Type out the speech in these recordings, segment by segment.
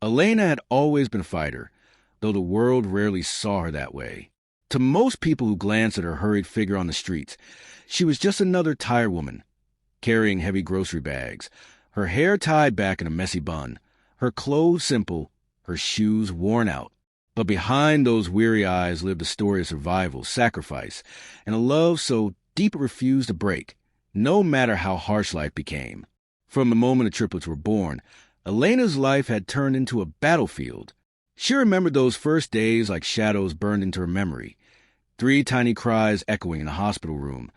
Elena had always been a fighter, though the world rarely saw her that way. To most people who glanced at her hurried figure on the streets, she was just another tired woman, carrying heavy grocery bags, her hair tied back in a messy bun, her clothes simple, her shoes worn out. But behind those weary eyes lived a story of survival, sacrifice, and a love so deep it refused to break, no matter how harsh life became. From the moment the triplets were born, Elena's life had turned into a battlefield. She remembered those first days like shadows burned into her memory. 3 tiny cries echoing in the hospital room,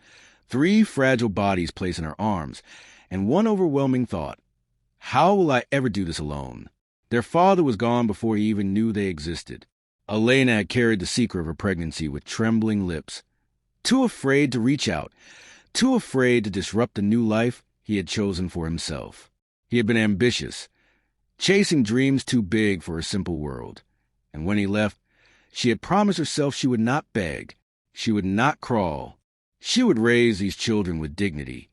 3 fragile bodies placed in her arms, and one overwhelming thought: how will I ever do this alone? Their father was gone before he even knew they existed. Elena had carried the secret of her pregnancy with trembling lips, too afraid to reach out, too afraid to disrupt the new life he had chosen for himself. He had been ambitious, chasing dreams too big for a simple world. And when he left, she had promised herself she would not beg, she would not crawl. She would raise these children with dignity,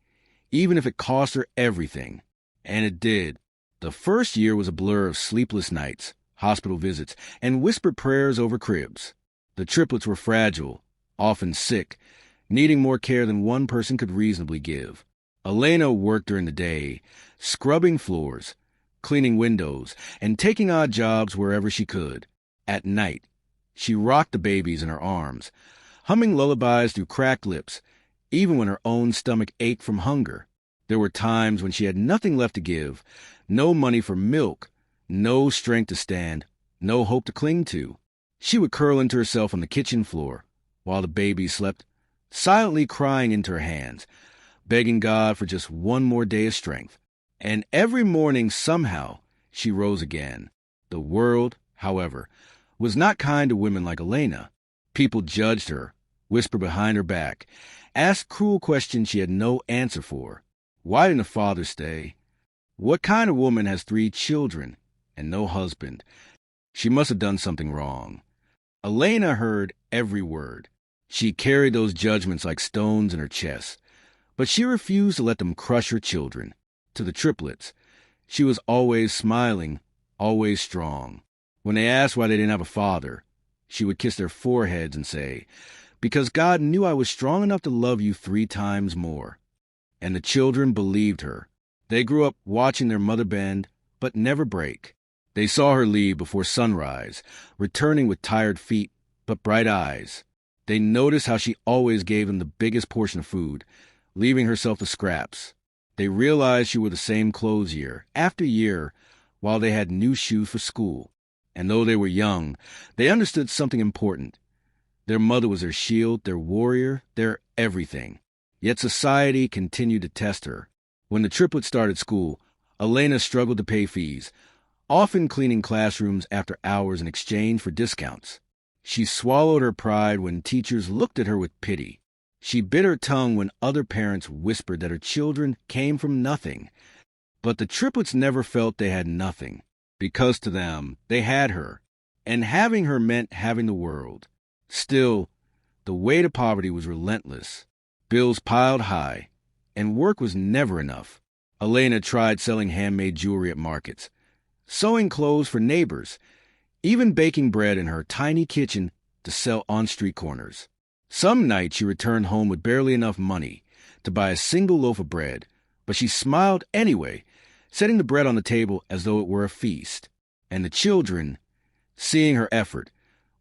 even if it cost her everything. And it did. The first year was a blur of sleepless nights, hospital visits, and whispered prayers over cribs. The triplets were fragile, often sick, needing more care than one person could reasonably give. Elena worked during the day, scrubbing floors, cleaning windows, and taking odd jobs wherever she could. At night, she rocked the babies in her arms, humming lullabies through cracked lips, even when her own stomach ached from hunger. There were times when she had nothing left to give, no money for milk, no strength to stand, no hope to cling to. She would curl into herself on the kitchen floor while the babies slept, silently crying into her hands, begging God for just one more day of strength. And every morning, somehow, she rose again. The world, however, was not kind to women like Elena. People judged her, whispered behind her back, asked cruel questions she had no answer for. Why didn't the father stay? What kind of woman has 3 children and no husband? She must have done something wrong. Elena heard every word. She carried those judgments like stones in her chest, but she refused to let them crush her children. To the triplets, she was always smiling, always strong. When they asked why they didn't have a father, she would kiss their foreheads and say, "Because God knew I was strong enough to love you 3 times more." And the children believed her. They grew up watching their mother bend, but never break. They saw her leave before sunrise, returning with tired feet, but bright eyes. They noticed how she always gave them the biggest portion of food, leaving herself the scraps. They realized she wore the same clothes year after year while they had new shoes for school. And though they were young, they understood something important. Their mother was their shield, their warrior, their everything. Yet society continued to test her. When the triplets started school, Elena struggled to pay fees, often cleaning classrooms after hours in exchange for discounts. She swallowed her pride when teachers looked at her with pity. She bit her tongue when other parents whispered that her children came from nothing. But the triplets never felt they had nothing, because to them, they had her, and having her meant having the world. Still, the weight of poverty was relentless. Bills piled high, and work was never enough. Elena tried selling handmade jewelry at markets, sewing clothes for neighbors, even baking bread in her tiny kitchen to sell on street corners. Some nights she returned home with barely enough money to buy a single loaf of bread, but she smiled anyway, setting the bread on the table as though it were a feast. And the children, seeing her effort,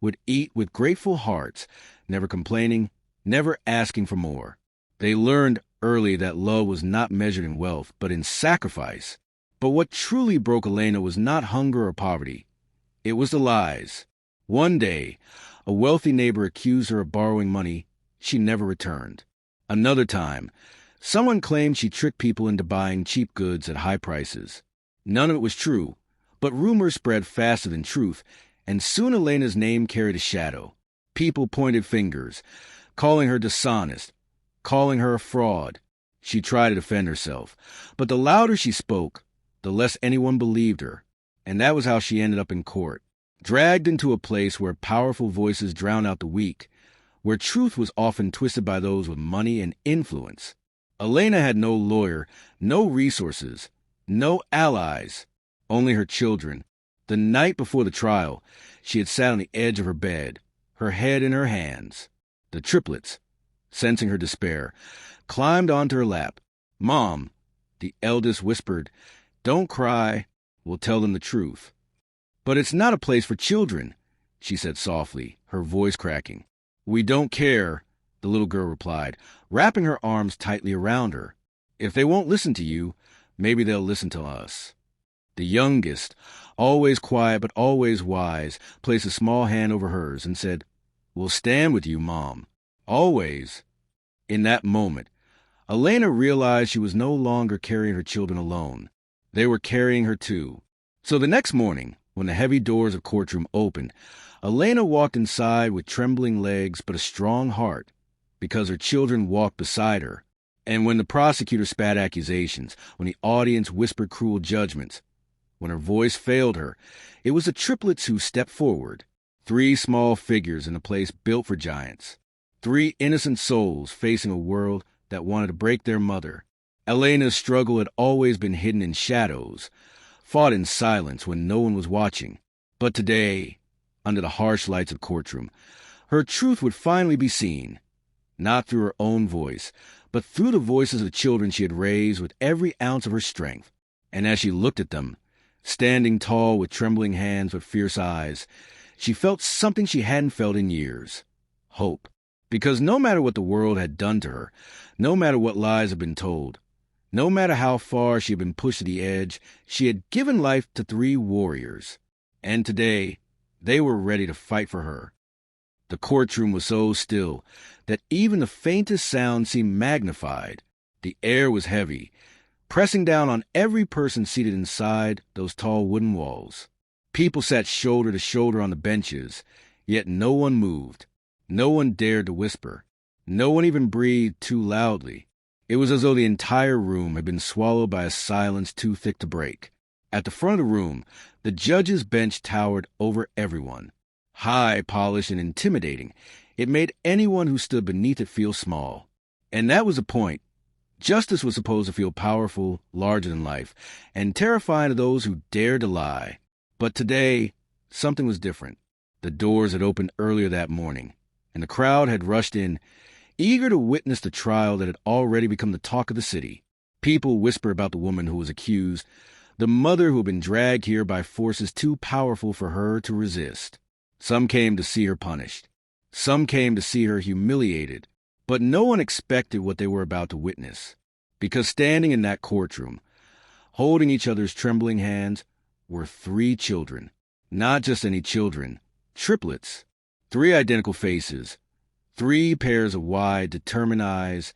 would eat with grateful hearts, never complaining, never asking for more. They learned early that love was not measured in wealth, but in sacrifice. But what truly broke Elena was not hunger or poverty. It was the lies. One day, a wealthy neighbor accused her of borrowing money she never returned. Another time, someone claimed she tricked people into buying cheap goods at high prices. None of it was true, but rumors spread faster than truth, and soon Elena's name carried a shadow. People pointed fingers, calling her dishonest, calling her a fraud. She tried to defend herself, but the louder she spoke, the less anyone believed her. And that was how she ended up in court, dragged into a place where powerful voices drowned out the weak, where truth was often twisted by those with money and influence. Elena had no lawyer, no resources, no allies, only her children, The night before the trial, she had sat on the edge of her bed, her head in her hands. The triplets, sensing her despair, climbed onto her lap. "Mom," the eldest whispered, "don't cry. We'll tell them the truth." "But it's not a place for children," she said softly, her voice cracking. "We don't care," the little girl replied, wrapping her arms tightly around her. "If they won't listen to you, maybe they'll listen to us." The youngest, always quiet but always wise, placed a small hand over hers and said, "We'll stand with you, Mom. Always." In that moment, Elena realized she was no longer carrying her children alone. They were carrying her too. So the next morning, when the heavy doors of Courtroom opened, Elena walked inside with trembling legs but a strong heart, because her children walked beside her. And when the prosecutor spat accusations, when the audience whispered cruel judgments, when her voice failed her, it was the triplets who stepped forward. 3 small figures in a place built for giants. 3 innocent souls facing a world that wanted to break their mother. Elena's struggle had always been hidden in shadows, fought in silence when no one was watching. But today, under the harsh lights of Courtroom, her truth would finally be seen, not through her own voice, but through the voices of the children she had raised with every ounce of her strength. And as she looked at them, standing tall with trembling hands but fierce eyes, she felt something she hadn't felt in years. Hope. Because no matter what the world had done to her, no matter what lies had been told, no matter how far she had been pushed to the edge, she had given life to 3 warriors. And today, they were ready to fight for her. The courtroom was so still that even the faintest sound seemed magnified. The air was heavy, pressing down on every person seated inside those tall wooden walls. People sat shoulder to shoulder on the benches, yet no one moved. No one dared to whisper. No one even breathed too loudly. It was as though the entire room had been swallowed by a silence too thick to break. At the front of the room, the judge's bench towered over everyone. High, polished, and intimidating, it made anyone who stood beneath it feel small. And that was the point. Justice was supposed to feel powerful, larger than life, and terrifying to those who dared to lie. But today, something was different. The doors had opened earlier that morning, and the crowd had rushed in, eager to witness the trial that had already become the talk of the city. People whispered about the woman who was accused, the mother who had been dragged here by forces too powerful for her to resist. Some came to see her punished. Some came to see her humiliated. But no one expected what they were about to witness, because standing in that courtroom, holding each other's trembling hands, were 3 children. Not just any children, triplets. 3 identical faces, 3 pairs of wide, determined eyes,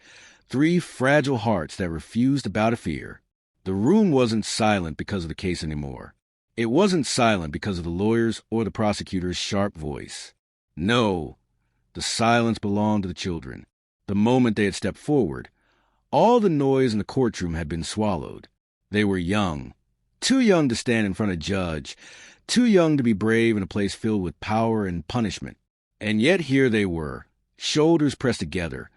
3 fragile hearts that refused to bow to fear. The room wasn't silent because of the case anymore. It wasn't silent because of the lawyer's or the prosecutor's sharp voice. No, the silence belonged to the children. The moment they had stepped forward, all the noise in the courtroom had been swallowed. They were young, too young to stand in front of a judge, too young to be brave in a place filled with power and punishment. And yet here they were, shoulders pressed together,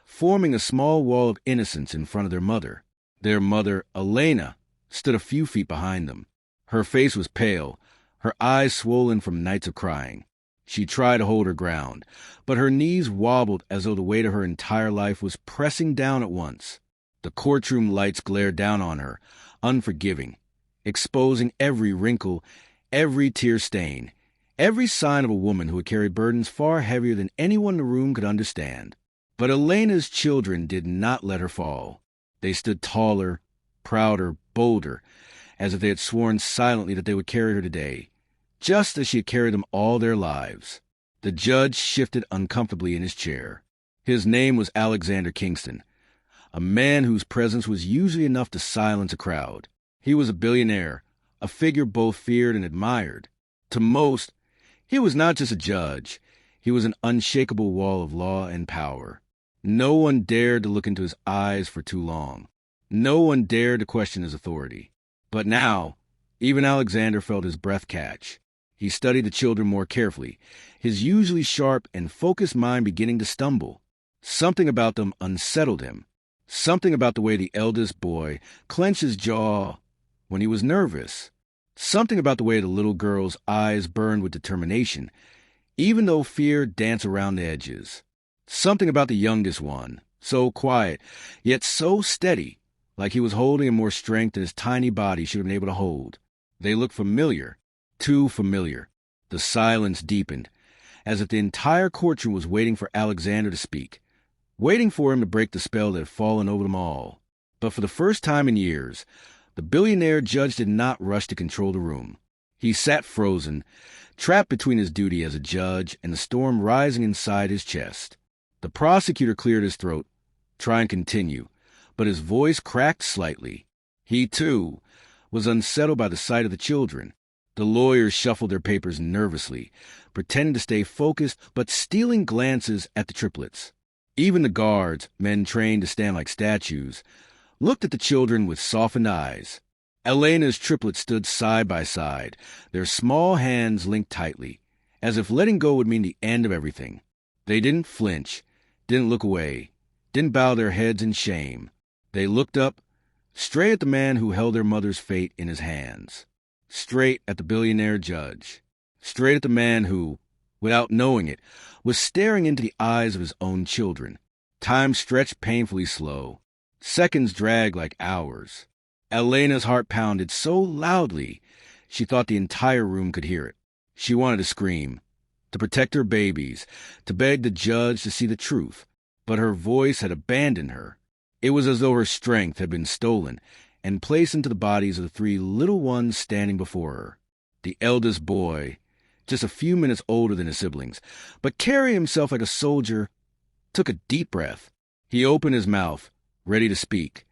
forming a small wall of innocence in front of their mother. Their mother, Elena, stood a few feet behind them. Her face was pale, her eyes swollen from nights of crying. She tried to hold her ground, but her knees wobbled as though the weight of her entire life was pressing down at once. The courtroom lights glared down on her, unforgiving, exposing every wrinkle, every tear stain, every sign of a woman who had carried burdens far heavier than anyone in the room could understand. But Elena's children did not let her fall. They stood taller, prouder, bolder, as if they had sworn silently that they would carry her today, just as she had carried them all their lives. The judge shifted uncomfortably in his chair. His name was Alexander Kingston, a man whose presence was usually enough to silence a crowd. He was a billionaire, a figure both feared and admired. To most, he was not just a judge. He was an unshakable wall of law and power. No one dared to look into his eyes for too long. No one dared to question his authority. But now, even Alexander felt his breath catch. He studied the children more carefully, his usually sharp and focused mind beginning to stumble. Something about them unsettled him. Something about the way the eldest boy clenched his jaw when he was nervous. Something about the way the little girl's eyes burned with determination, even though fear danced around the edges. Something about the youngest one, so quiet, yet so steady, like he was holding in more strength than his tiny body should have been able to hold. They looked familiar, too familiar. The silence deepened, as if the entire courtroom was waiting for Alexander to speak, waiting for him to break the spell that had fallen over them all. But for the first time in years, the billionaire judge did not rush to control the room. He sat frozen, trapped between his duty as a judge and the storm rising inside his chest. The prosecutor cleared his throat, trying to continue, but his voice cracked slightly. He, too, was unsettled by the sight of the children. The lawyers shuffled their papers nervously, pretending to stay focused but stealing glances at the triplets. Even the guards, men trained to stand like statues, looked at the children with softened eyes. Elena's triplets stood side by side, their small hands linked tightly, as if letting go would mean the end of everything. They didn't flinch, didn't look away, didn't bow their heads in shame. They looked up, straight at the man who held their mother's fate in his hands, straight at the billionaire judge, straight at the man who, without knowing it, was staring into the eyes of his own children. Time stretched painfully slow. Seconds dragged like hours. Elena's heart pounded so loudly she thought the entire room could hear it. She wanted to scream, to protect her babies, to beg the judge to see the truth, but her voice had abandoned her. It was as though her strength had been stolen and placed into the bodies of the three little ones standing before her. The eldest boy, just a few minutes older than his siblings, but carrying himself like a soldier, took a deep breath. He opened his mouth, ready to speak,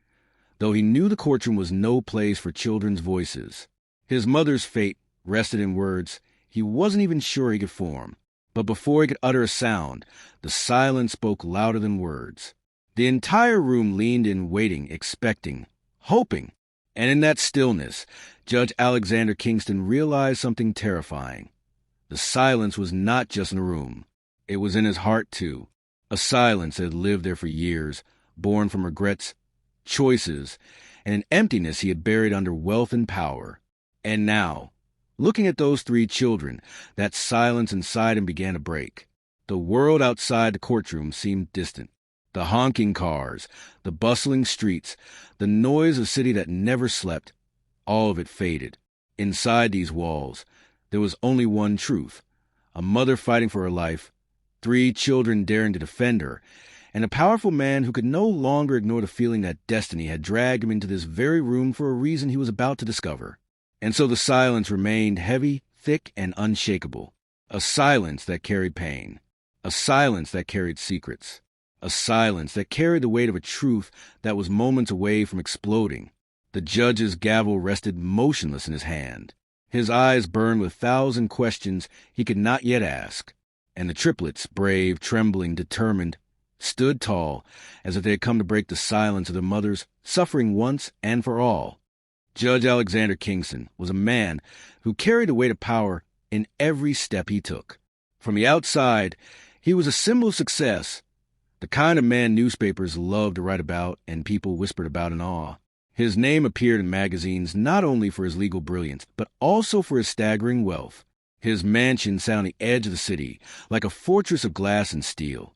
though he knew the courtroom was no place for children's voices. His mother's fate rested in words he wasn't even sure he could form. But before he could utter a sound, the silence spoke louder than words. The entire room leaned in, waiting, expecting, hoping. And in that stillness, Judge Alexander Kingston realized something terrifying. The silence was not just in the room. It was in his heart, too. A silence that had lived there for years, born from regrets, choices, and an emptiness he had buried under wealth and power. And now, looking at those three children, that silence inside him began to break. The world outside the courtroom seemed distant. The honking cars, the bustling streets, the noise of a city that never slept, all of it faded. Inside these walls, there was only one truth: a mother fighting for her life, three children daring to defend her, and a powerful man who could no longer ignore the feeling that destiny had dragged him into this very room for a reason he was about to discover. And so the silence remained heavy, thick, and unshakable. A silence that carried pain. A silence that carried secrets. A silence that carried the weight of a truth that was moments away from exploding. The judge's gavel rested motionless in his hand. His eyes burned with 1,000 questions he could not yet ask. And the triplets, brave, trembling, determined, stood tall, as if they had come to break the silence of their mothers, suffering once and for all. Judge Alexander Kingston was a man who carried the weight of power in every step he took. From the outside, he was a symbol of success, the kind of man newspapers loved to write about and people whispered about in awe. His name appeared in magazines not only for his legal brilliance, but also for his staggering wealth. His mansion sat on the edge of the city, like a fortress of glass and steel,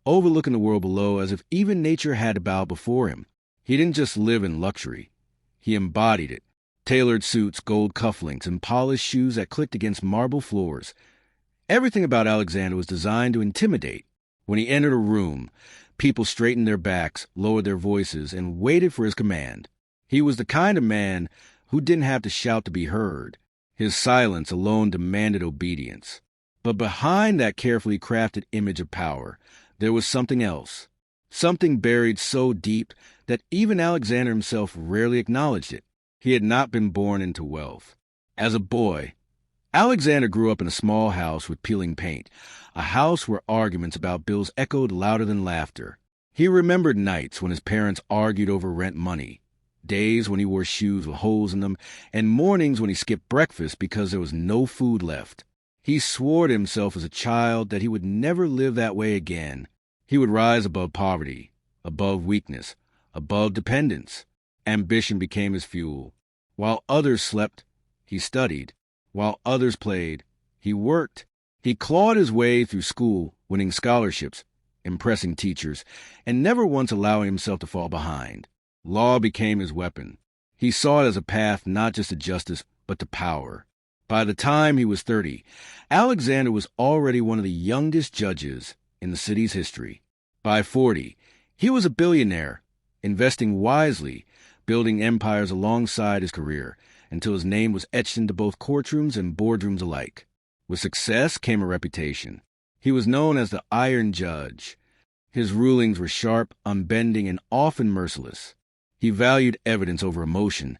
overlooking the world below as if even nature had to bow before him. He didn't just live in luxury. He embodied it. Tailored suits, gold cufflinks, and polished shoes that clicked against marble floors. Everything about Alexander was designed to intimidate. When he entered a room, people straightened their backs, lowered their voices, and waited for his command. He was the kind of man who didn't have to shout to be heard. His silence alone demanded obedience. But behind that carefully crafted image of power, there was something else. Something buried so deep that even Alexander himself rarely acknowledged it. He had not been born into wealth. As a boy, Alexander grew up in a small house with peeling paint, a house where arguments about bills echoed louder than laughter. He remembered nights when his parents argued over rent money, days when he wore shoes with holes in them, and mornings when he skipped breakfast because there was no food left. He swore to himself as a child that he would never live that way again. He would rise above poverty, above weakness, above dependence. Ambition became his fuel. While others slept, He studied. While others played, he worked. He clawed his way through school, winning scholarships, impressing teachers, and never once allowing himself to fall behind. Law became his weapon. He saw it as a path not just to justice, but to power. By the time he was 30, Alexander was already one of the youngest judges in the city's history. By 40, he was a billionaire, investing wisely, building empires alongside his career, until his name was etched into both courtrooms and boardrooms alike. With success came a reputation. He was known as the Iron Judge. His rulings were sharp, unbending, and often merciless. He valued evidence over emotion,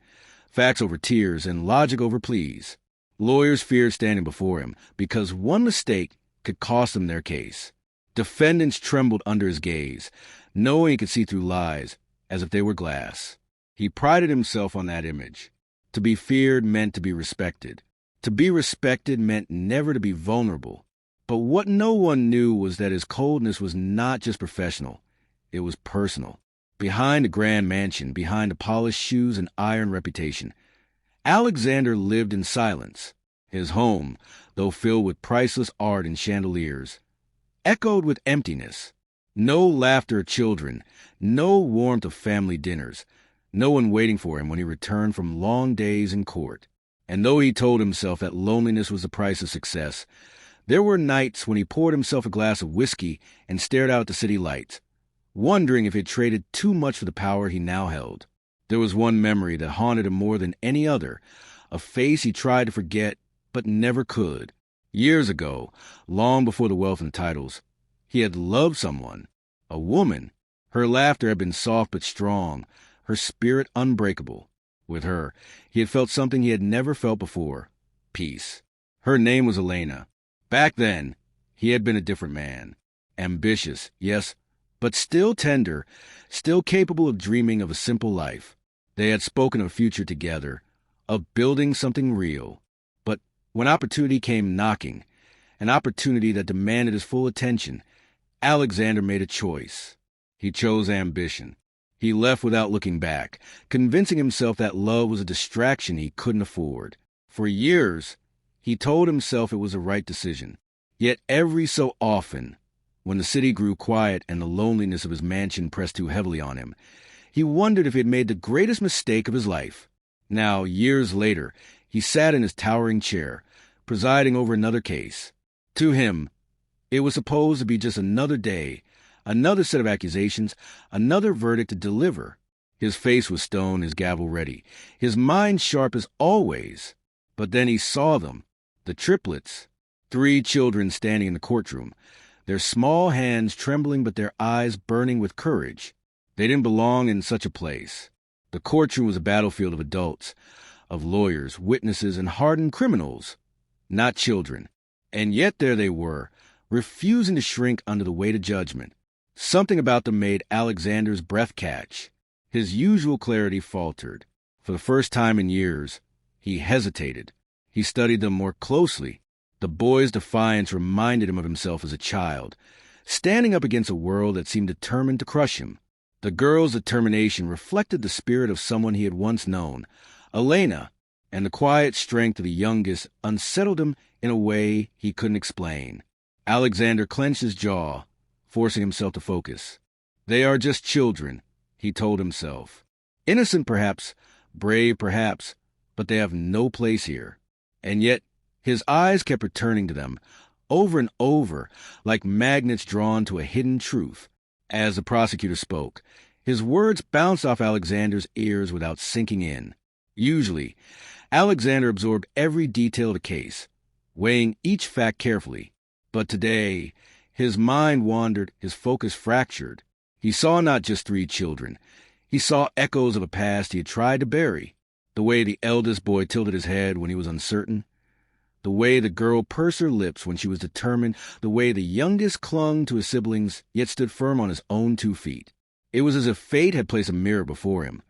facts over tears, and logic over pleas. Lawyers feared standing before him because one mistake could cost them their case. Defendants trembled under his gaze, knowing he could see through lies as if they were glass. He prided himself on that image. To be feared meant to be respected. To be respected meant never to be vulnerable. But what no one knew was that his coldness was not just professional. It was personal. Behind a grand mansion, behind the polished shoes and iron reputation, Alexander lived in silence. His home, though filled with priceless art and chandeliers, echoed with emptiness. No laughter of children, no warmth of family dinners, no one waiting for him when he returned from long days in court. And though he told himself that loneliness was the price of success, there were nights when he poured himself a glass of whiskey and stared out at the city lights, wondering if he had traded too much for the power he now held. There was one memory that haunted him more than any other, a face he tried to forget but never could. Years ago, long before the wealth and titles, he had loved someone, a woman. Her laughter had been soft but strong, her spirit unbreakable. With her, he had felt something he had never felt before, peace. Her name was Elena. Back then, he had been a different man. Ambitious, yes, but still tender, still capable of dreaming of a simple life. They had spoken of a future together, of building something real. But when opportunity came knocking, an opportunity that demanded his full attention, Alexander made a choice. He chose ambition. He left without looking back, convincing himself that love was a distraction he couldn't afford. For years, he told himself it was the right decision. Yet every so often, when the city grew quiet and the loneliness of his mansion pressed too heavily on him, he wondered if he had made the greatest mistake of his life. Now, years later, he sat in his towering chair, presiding over another case. To him, it was supposed to be just another day, another set of accusations, another verdict to deliver. His face was stone, his gavel ready, his mind sharp as always. But then he saw them, the triplets, 3 children standing in the courtroom, their small hands trembling but their eyes burning with courage. They didn't belong in such a place. The courtroom was a battlefield of adults, of lawyers, witnesses, and hardened criminals, not children. And yet there they were, refusing to shrink under the weight of judgment. Something about them made Alexander's breath catch. His usual clarity faltered. For the first time in years, he hesitated. He studied them more closely. The boy's defiance reminded him of himself as a child, standing up against a world that seemed determined to crush him. The girl's determination reflected the spirit of someone he had once known, Elena, and the quiet strength of the youngest unsettled him in a way he couldn't explain. Alexander clenched his jaw, forcing himself to focus. They are just children, he told himself. Innocent perhaps, brave perhaps, but they have no place here. And yet, his eyes kept returning to them, over and over, like magnets drawn to a hidden truth. As the prosecutor spoke, his words bounced off Alexander's ears without sinking in. Usually, Alexander absorbed every detail of the case, weighing each fact carefully. But today, his mind wandered, his focus fractured. He saw not just 3 children. He saw echoes of a past he had tried to bury. The way the eldest boy tilted his head when he was uncertain. The way the girl pursed her lips when she was determined. The way the youngest clung to his siblings, yet stood firm on his own 2 feet. It was as if fate had placed a mirror before him,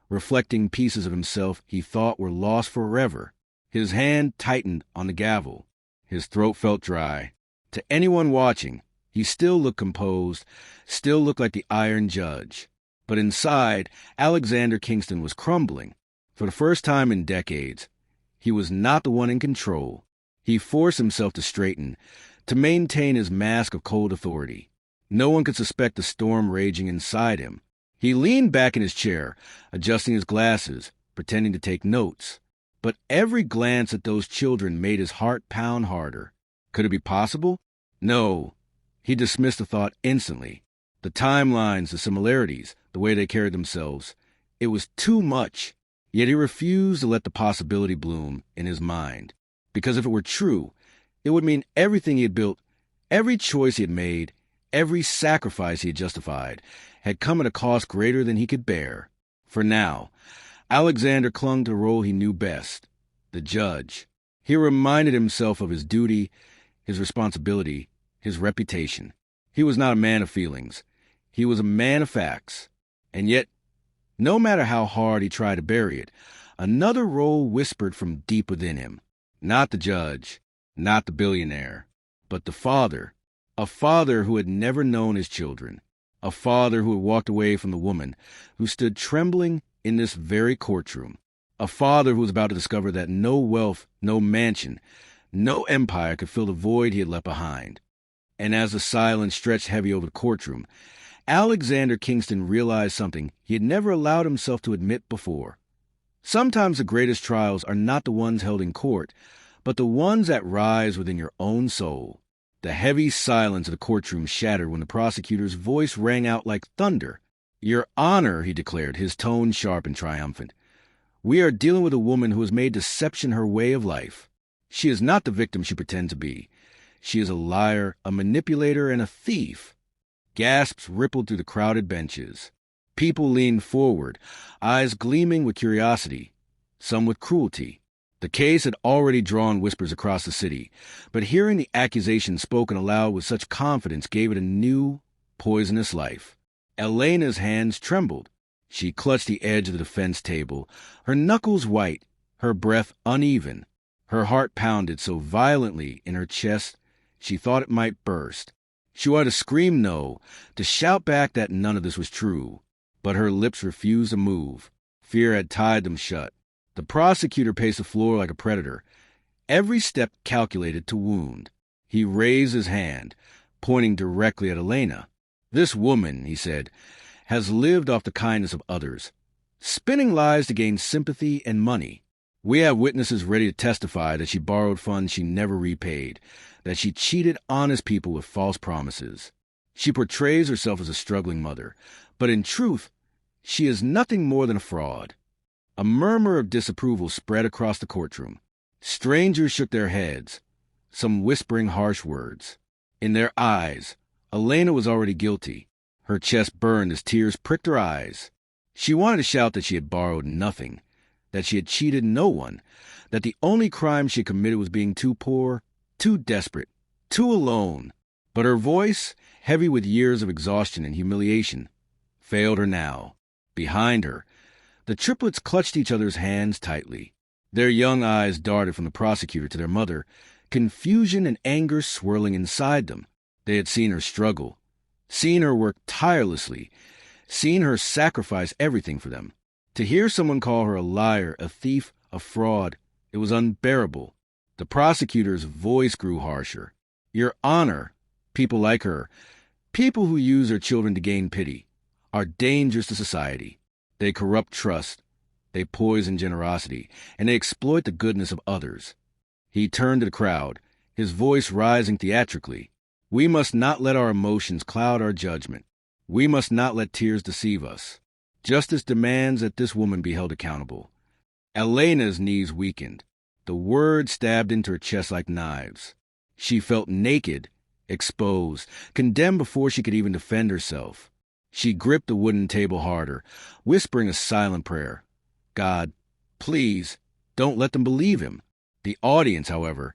reflecting pieces of himself he thought were lost forever. His hand tightened on the gavel. His throat felt dry. To anyone watching, he still looked composed, still looked like the Iron Judge. But inside, Alexander Kingston was crumbling. For the first time in decades, He was not the one in control. He forced himself to straighten, to maintain his mask of cold authority. No one could suspect the storm raging inside him. He leaned back in his chair, adjusting his glasses, pretending to take notes. But every glance at those children made his heart pound harder. Could it be possible? No. He dismissed the thought instantly. The timelines, the similarities, the way they carried themselves. It was too much. Yet he refused to let the possibility bloom in his mind. Because if it were true, it would mean everything he had built, every choice he had made, every sacrifice he had justified, had come at a cost greater than he could bear. For now, Alexander clung to the role he knew best, the judge. He reminded himself of his duty, his responsibility, his reputation. He was not a man of feelings. He was a man of facts. And yet, no matter how hard he tried to bury it, another role whispered from deep within him. Not the judge, not the billionaire, but the father. A father who had never known his children. A father who had walked away from the woman who stood trembling in this very courtroom. A father who was about to discover that no wealth, no mansion, no empire could fill the void he had left behind. And as the silence stretched heavy over the courtroom, Alexander Kingston realized something he had never allowed himself to admit before. Sometimes the greatest trials are not the ones held in court, but the ones that rise within your own soul. The heavy silence of the courtroom shattered when the prosecutor's voice rang out like thunder. "Your Honor," he declared, his tone sharp and triumphant, "we are dealing with a woman who has made deception her way of life. She is not the victim she pretends to be. She is a liar, a manipulator, and a thief." Gasps rippled through the crowded benches. People leaned forward, eyes gleaming with curiosity, some with cruelty. The case had already drawn whispers across the city, but hearing the accusation spoken aloud with such confidence gave it a new, poisonous life. Elena's hands trembled. She clutched the edge of the defense table, her knuckles white, her breath uneven. Her heart pounded so violently in her chest she thought it might burst. She wanted to scream no, to shout back that none of this was true, but her lips refused to move. Fear had tied them shut. The prosecutor paced the floor like a predator, every step calculated to wound. He raised his hand, pointing directly at Elena. "This woman," he said, "has lived off the kindness of others, spinning lies to gain sympathy and money. We have witnesses ready to testify that she borrowed funds she never repaid, that she cheated honest people with false promises. She portrays herself as a struggling mother, but in truth, she is nothing more than a fraud." A murmur of disapproval spread across the courtroom. Strangers shook their heads, some whispering harsh words. In their eyes, Elena was already guilty. Her chest burned as tears pricked her eyes. She wanted to shout that she had borrowed nothing, that she had cheated no one, that the only crime she had committed was being too poor, too desperate, too alone. But her voice, heavy with years of exhaustion and humiliation, failed her now. Behind her, the triplets clutched each other's hands tightly. Their young eyes darted from the prosecutor to their mother, confusion and anger swirling inside them. They had seen her struggle, seen her work tirelessly, seen her sacrifice everything for them. To hear someone call her a liar, a thief, a fraud, it was unbearable. The prosecutor's voice grew harsher. "Your Honor, people like her, people who use their children to gain pity, are dangerous to society. They corrupt trust, they poison generosity, and they exploit the goodness of others." He turned to the crowd, his voice rising theatrically. "We must not let our emotions cloud our judgment. We must not let tears deceive us. Justice demands that this woman be held accountable." Elena's knees weakened. The words stabbed into her chest like knives. She felt naked, exposed, condemned before she could even defend herself. She gripped the wooden table harder, whispering a silent prayer. "God, please, don't let them believe him." The audience, however,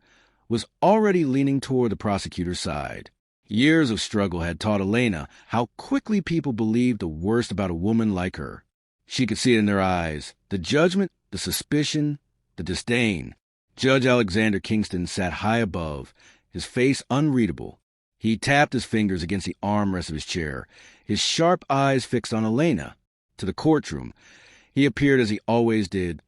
was already leaning toward the prosecutor's side. Years of struggle had taught Elena how quickly people believed the worst about a woman like her. She could see it in their eyes, the judgment, the suspicion, the disdain. Judge Alexander Kingston sat high above, his face unreadable. He tapped his fingers against the armrest of his chair, his sharp eyes fixed on Elena. To the courtroom, he appeared as he always did,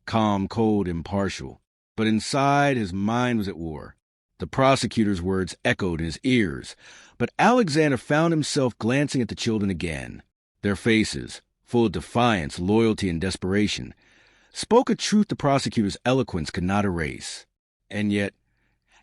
calm, cold, impartial. But inside, his mind was at war. The prosecutor's words echoed in his ears, but Alexander found himself glancing at the children again. Their faces, full of defiance, loyalty, and desperation, spoke a truth the prosecutor's eloquence could not erase. And yet,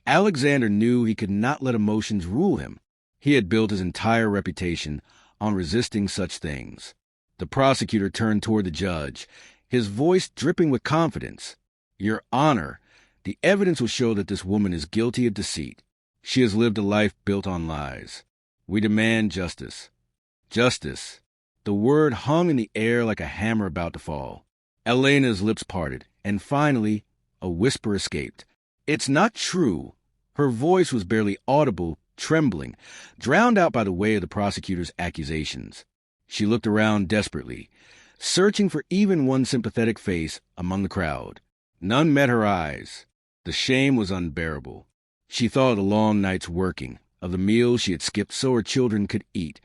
Alexander knew he could not let emotions rule him. He had built his entire reputation on resisting such things. The prosecutor turned toward the judge, his voice dripping with confidence. "Your Honor, the evidence will show that this woman is guilty of deceit. She has lived a life built on lies. We demand justice." Justice. The word hung in the air like a hammer about to fall. Elena's lips parted, and finally, a whisper escaped. "It's not true." Her voice was barely audible, trembling, drowned out by the weight of the prosecutor's accusations. She looked around desperately, searching for even one sympathetic face among the crowd. None met her eyes. The shame was unbearable. She thought of the long nights working, of the meals she had skipped so her children could eat,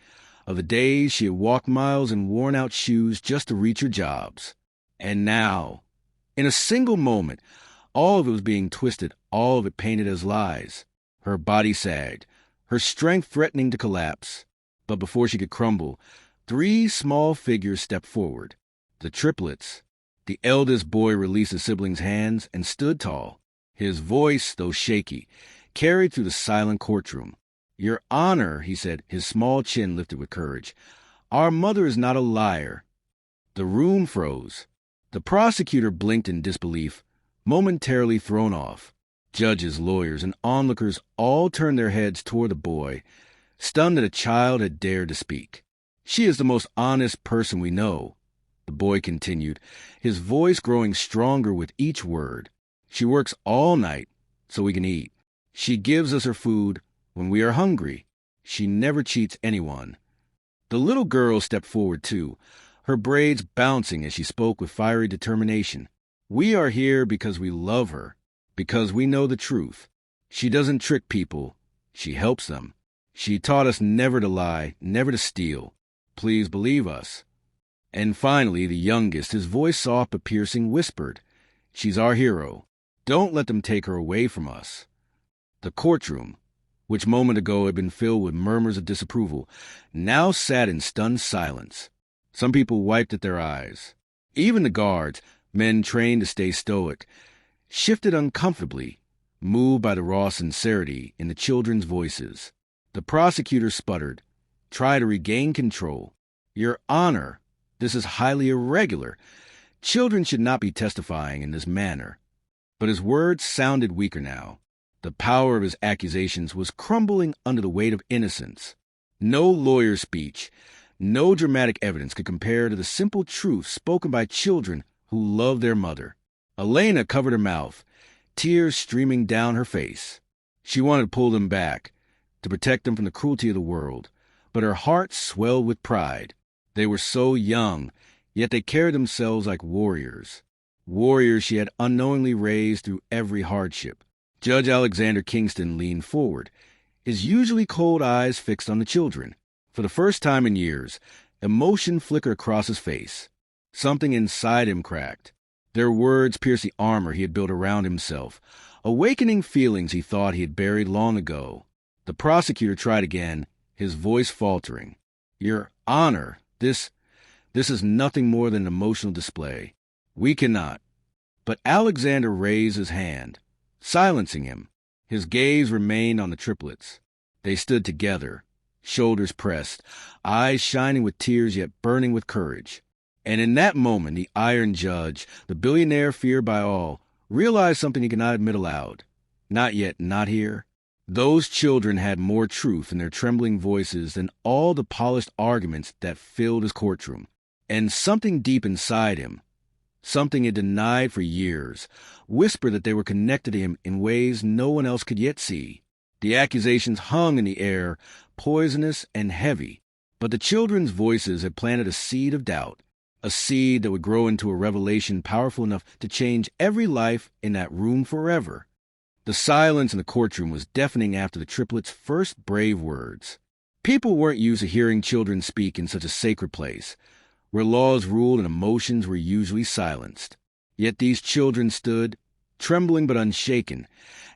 of the days she had walked miles in worn-out shoes just to reach her jobs. And now, in a single moment, all of it was being twisted, all of it painted as lies. Her body sagged, her strength threatening to collapse. But before she could crumble, 3 small figures stepped forward. The triplets. The eldest boy released his sibling's hands and stood tall. His voice, though shaky, carried through the silent courtroom. "Your Honor," he said, his small chin lifted with courage, "our mother is not a liar." The room froze. The prosecutor blinked in disbelief, momentarily thrown off. Judges, lawyers, and onlookers all turned their heads toward the boy, stunned that a child had dared to speak. "She is the most honest person we know," the boy continued, his voice growing stronger with each word. "She works all night so we can eat. She gives us her food when we are hungry. She never cheats anyone." The little girl stepped forward too, her braids bouncing as she spoke with fiery determination. "We are here because we love her, because we know the truth. She doesn't trick people. She helps them. She taught us never to lie, never to steal. Please believe us." And finally, the youngest, his voice soft but piercing, whispered, "She's our hero. Don't let them take her away from us." The courtroom, which moment ago had been filled with murmurs of disapproval, now sat in stunned silence. Some people wiped at their eyes. Even the guards, men trained to stay stoic, shifted uncomfortably, moved by the raw sincerity in the children's voices. The prosecutor sputtered, tried to regain control. "Your Honor, this is highly irregular. Children should not be testifying in this manner." But his words sounded weaker now. The power of his accusations was crumbling under the weight of innocence. No lawyer's speech, no dramatic evidence could compare to the simple truth spoken by children who loved their mother. Elena covered her mouth, tears streaming down her face. She wanted to pull them back, to protect them from the cruelty of the world, but her heart swelled with pride. They were so young, yet they carried themselves like warriors. Warriors she had unknowingly raised through every hardship. Judge Alexander Kingston leaned forward, his usually cold eyes fixed on the children. For the first time in years, emotion flickered across his face. Something inside him cracked. Their words pierced the armor he had built around himself, awakening feelings he thought he had buried long ago. The prosecutor tried again, his voice faltering. "Your Honor, this is nothing more than an emotional display. We cannot." But Alexander raised his hand, silencing him. His gaze remained on the triplets. They stood together, shoulders pressed, eyes shining with tears yet burning with courage. And in that moment, the iron judge, the billionaire feared by all, realized something he could not admit aloud. Not yet, not here. Those children had more truth in their trembling voices than all the polished arguments that filled his courtroom. And something deep inside him, something he had denied for years, whispered that they were connected to him in ways no one else could yet see. The accusations hung in the air, poisonous and heavy, but the children's voices had planted a seed of doubt, a seed that would grow into a revelation powerful enough to change every life in that room forever. The silence in the courtroom was deafening after the triplets' first brave words. People weren't used to hearing children speak in such a sacred place, where laws ruled and emotions were usually silenced. Yet these children stood, trembling but unshaken,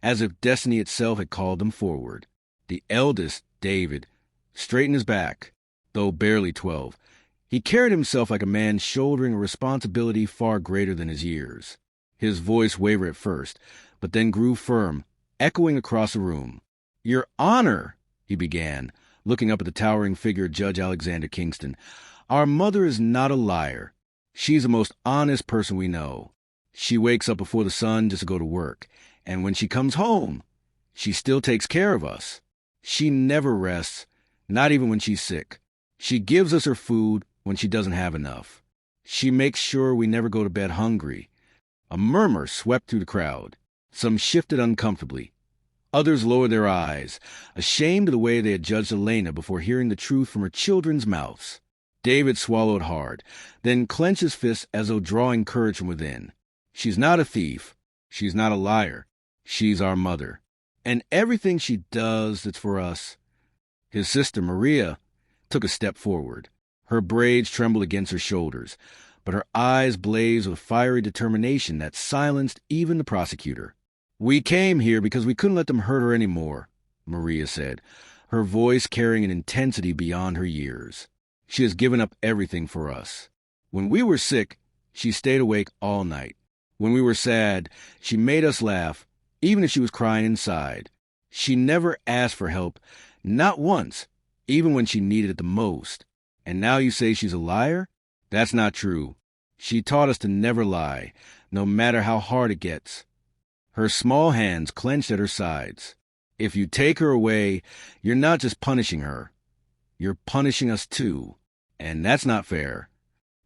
as if destiny itself had called them forward. The eldest, David, straightened his back, though barely 12. He carried himself like a man shouldering a responsibility far greater than his years. His voice wavered at first, but then grew firm, echoing across the room. "Your Honor," he began, looking up at the towering figure of Judge Alexander Kingston, "our mother is not a liar. She's the most honest person we know. She wakes up before the sun just to go to work, and when she comes home, she still takes care of us. She never rests, not even when she's sick. She gives us her food when she doesn't have enough. She makes sure we never go to bed hungry." A murmur swept through the crowd. Some shifted uncomfortably. Others lowered their eyes, ashamed of the way they had judged Elena before hearing the truth from her children's mouths. David swallowed hard, then clenched his fists as though drawing courage from within. "She's not a thief. She's not a liar. She's our mother. And everything she does, it's for us." His sister, Maria, took a step forward. Her braids trembled against her shoulders, but her eyes blazed with fiery determination that silenced even the prosecutor. "We came here because we couldn't let them hurt her any more," Maria said, her voice carrying an intensity beyond her years. "She has given up everything for us. When we were sick, she stayed awake all night. When we were sad, she made us laugh, even if she was crying inside. She never asked for help, not once, even when she needed it the most. And now you say she's a liar? That's not true. She taught us to never lie, no matter how hard it gets." Her small hands clenched at her sides. "If you take her away, you're not just punishing her. You're punishing us too. And that's not fair."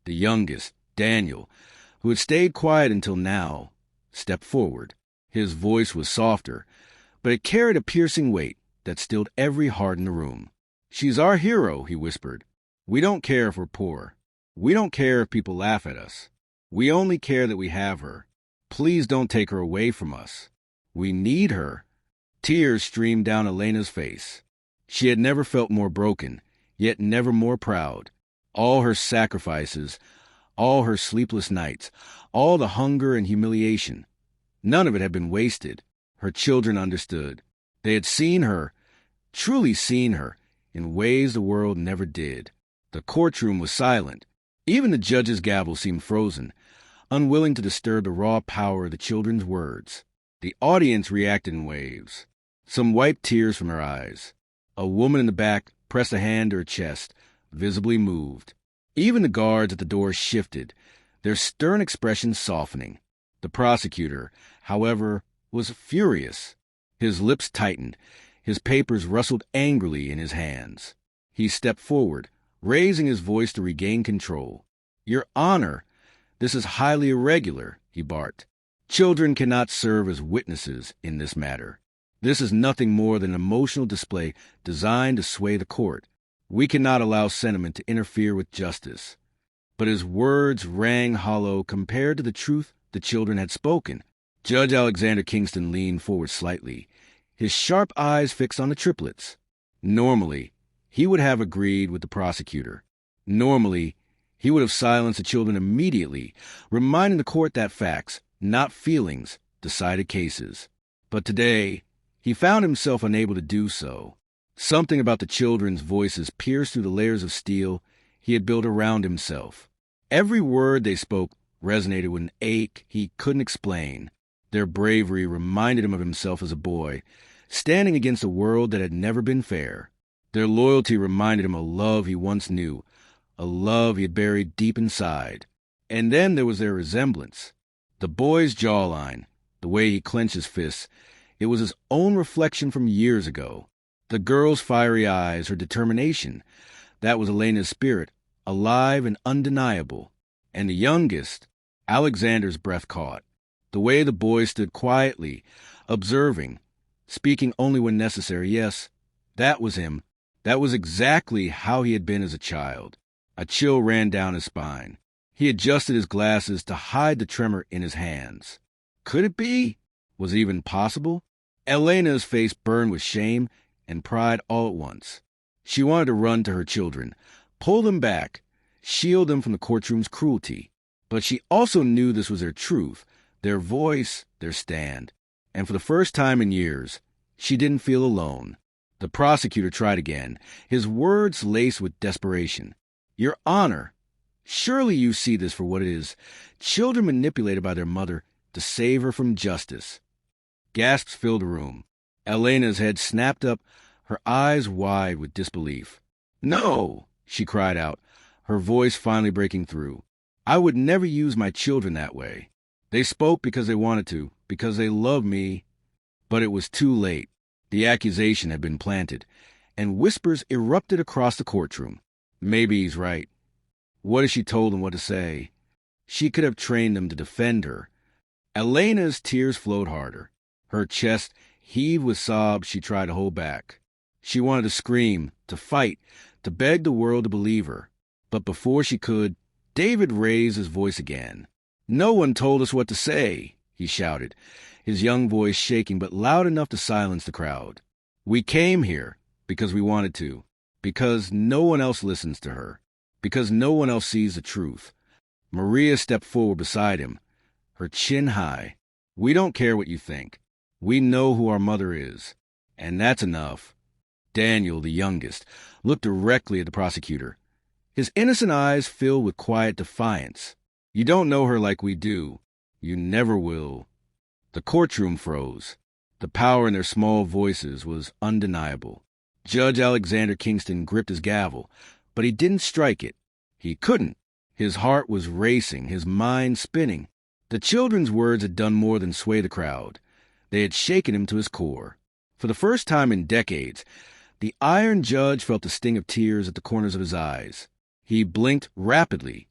The youngest, Daniel, who had stayed quiet until now, stepped forward. His voice was softer, but it carried a piercing weight that stilled every heart in the room. "She's our hero," he whispered. "We don't care if we're poor. We don't care if people laugh at us. We only care that we have her. Please don't take her away from us. We need her." Tears streamed down Elena's face. She had never felt more broken, yet never more proud. All her sacrifices, all her sleepless nights, all the hunger and humiliation, none of it had been wasted. Her children understood. They had seen her, truly seen her, in ways the world never did. The courtroom was silent. Even the judge's gavel seemed frozen, unwilling to disturb the raw power of the children's words. The audience reacted in waves. Some wiped tears from their eyes. A woman in the back pressed a hand to her chest, visibly moved. Even the guards at the door shifted, their stern expressions softening. The prosecutor, however, was furious. His lips tightened. His papers rustled angrily in his hands. He stepped forward, raising his voice to regain control. "Your Honor, this is highly irregular," he barked. "Children cannot serve as witnesses in this matter. This is nothing more than an emotional display designed to sway the court. We cannot allow sentiment to interfere with justice." But his words rang hollow compared to the truth the children had spoken. Judge Alexander Kingston leaned forward slightly, his sharp eyes fixed on the triplets. Normally, he would have agreed with the prosecutor. Normally, he would have silenced the children immediately, reminding the court that facts, not feelings, decided cases. But today, he found himself unable to do so. Something about the children's voices pierced through the layers of steel he had built around himself. Every word they spoke resonated with an ache he couldn't explain. Their bravery reminded him of himself as a boy, standing against a world that had never been fair. Their loyalty reminded him of love he once knew, a love he had buried deep inside. And then there was their resemblance. The boy's jawline, the way he clenched his fists, it was his own reflection from years ago. The girl's fiery eyes, her determination, that was Elena's spirit, alive and undeniable. And the youngest, Alexander's breath caught. The way the boy stood quietly, observing, speaking only when necessary. Yes, that was him. That was exactly how he had been as a child. A chill ran down his spine. He adjusted his glasses to hide the tremor in his hands. Could it be? Was it even possible? Elena's face burned with shame and pride all at once. She wanted to run to her children, pull them back, shield them from the courtroom's cruelty. But she also knew this was their truth, their voice, their stand. And for the first time in years, she didn't feel alone. The prosecutor tried again, his words laced with desperation. Your Honor, surely you see this for what it is. Children manipulated by their mother to save her from justice. Gasps filled the room. Elena's head snapped up, her eyes wide with disbelief. No, she cried out, her voice finally breaking through. I would never use my children that way. They spoke because they wanted to, because they loved me. But it was too late. The accusation had been planted, and whispers erupted across the courtroom. Maybe he's right. What if she told him what to say? She could have trained them to defend her. Elena's tears flowed harder. Her chest heaved with sobs she tried to hold back. She wanted to scream, to fight, to beg the world to believe her. But before she could, David raised his voice again. No one told us what to say, he shouted, his young voice shaking but loud enough to silence the crowd. We came here because we wanted to, because no one else listens to her, because no one else sees the truth. Maria stepped forward beside him, her chin high. We don't care what you think. We know who our mother is, and that's enough. Daniel, the youngest, looked directly at the prosecutor, his innocent eyes filled with quiet defiance. You don't know her like we do. You never will. The courtroom froze. The power in their small voices was undeniable. Judge Alexander Kingston gripped his gavel, but he didn't strike it. He couldn't. His heart was racing, his mind spinning. The children's words had done more than sway the crowd. They had shaken him to his core. For the first time in decades, the iron judge felt the sting of tears at the corners of his eyes. He blinked rapidly,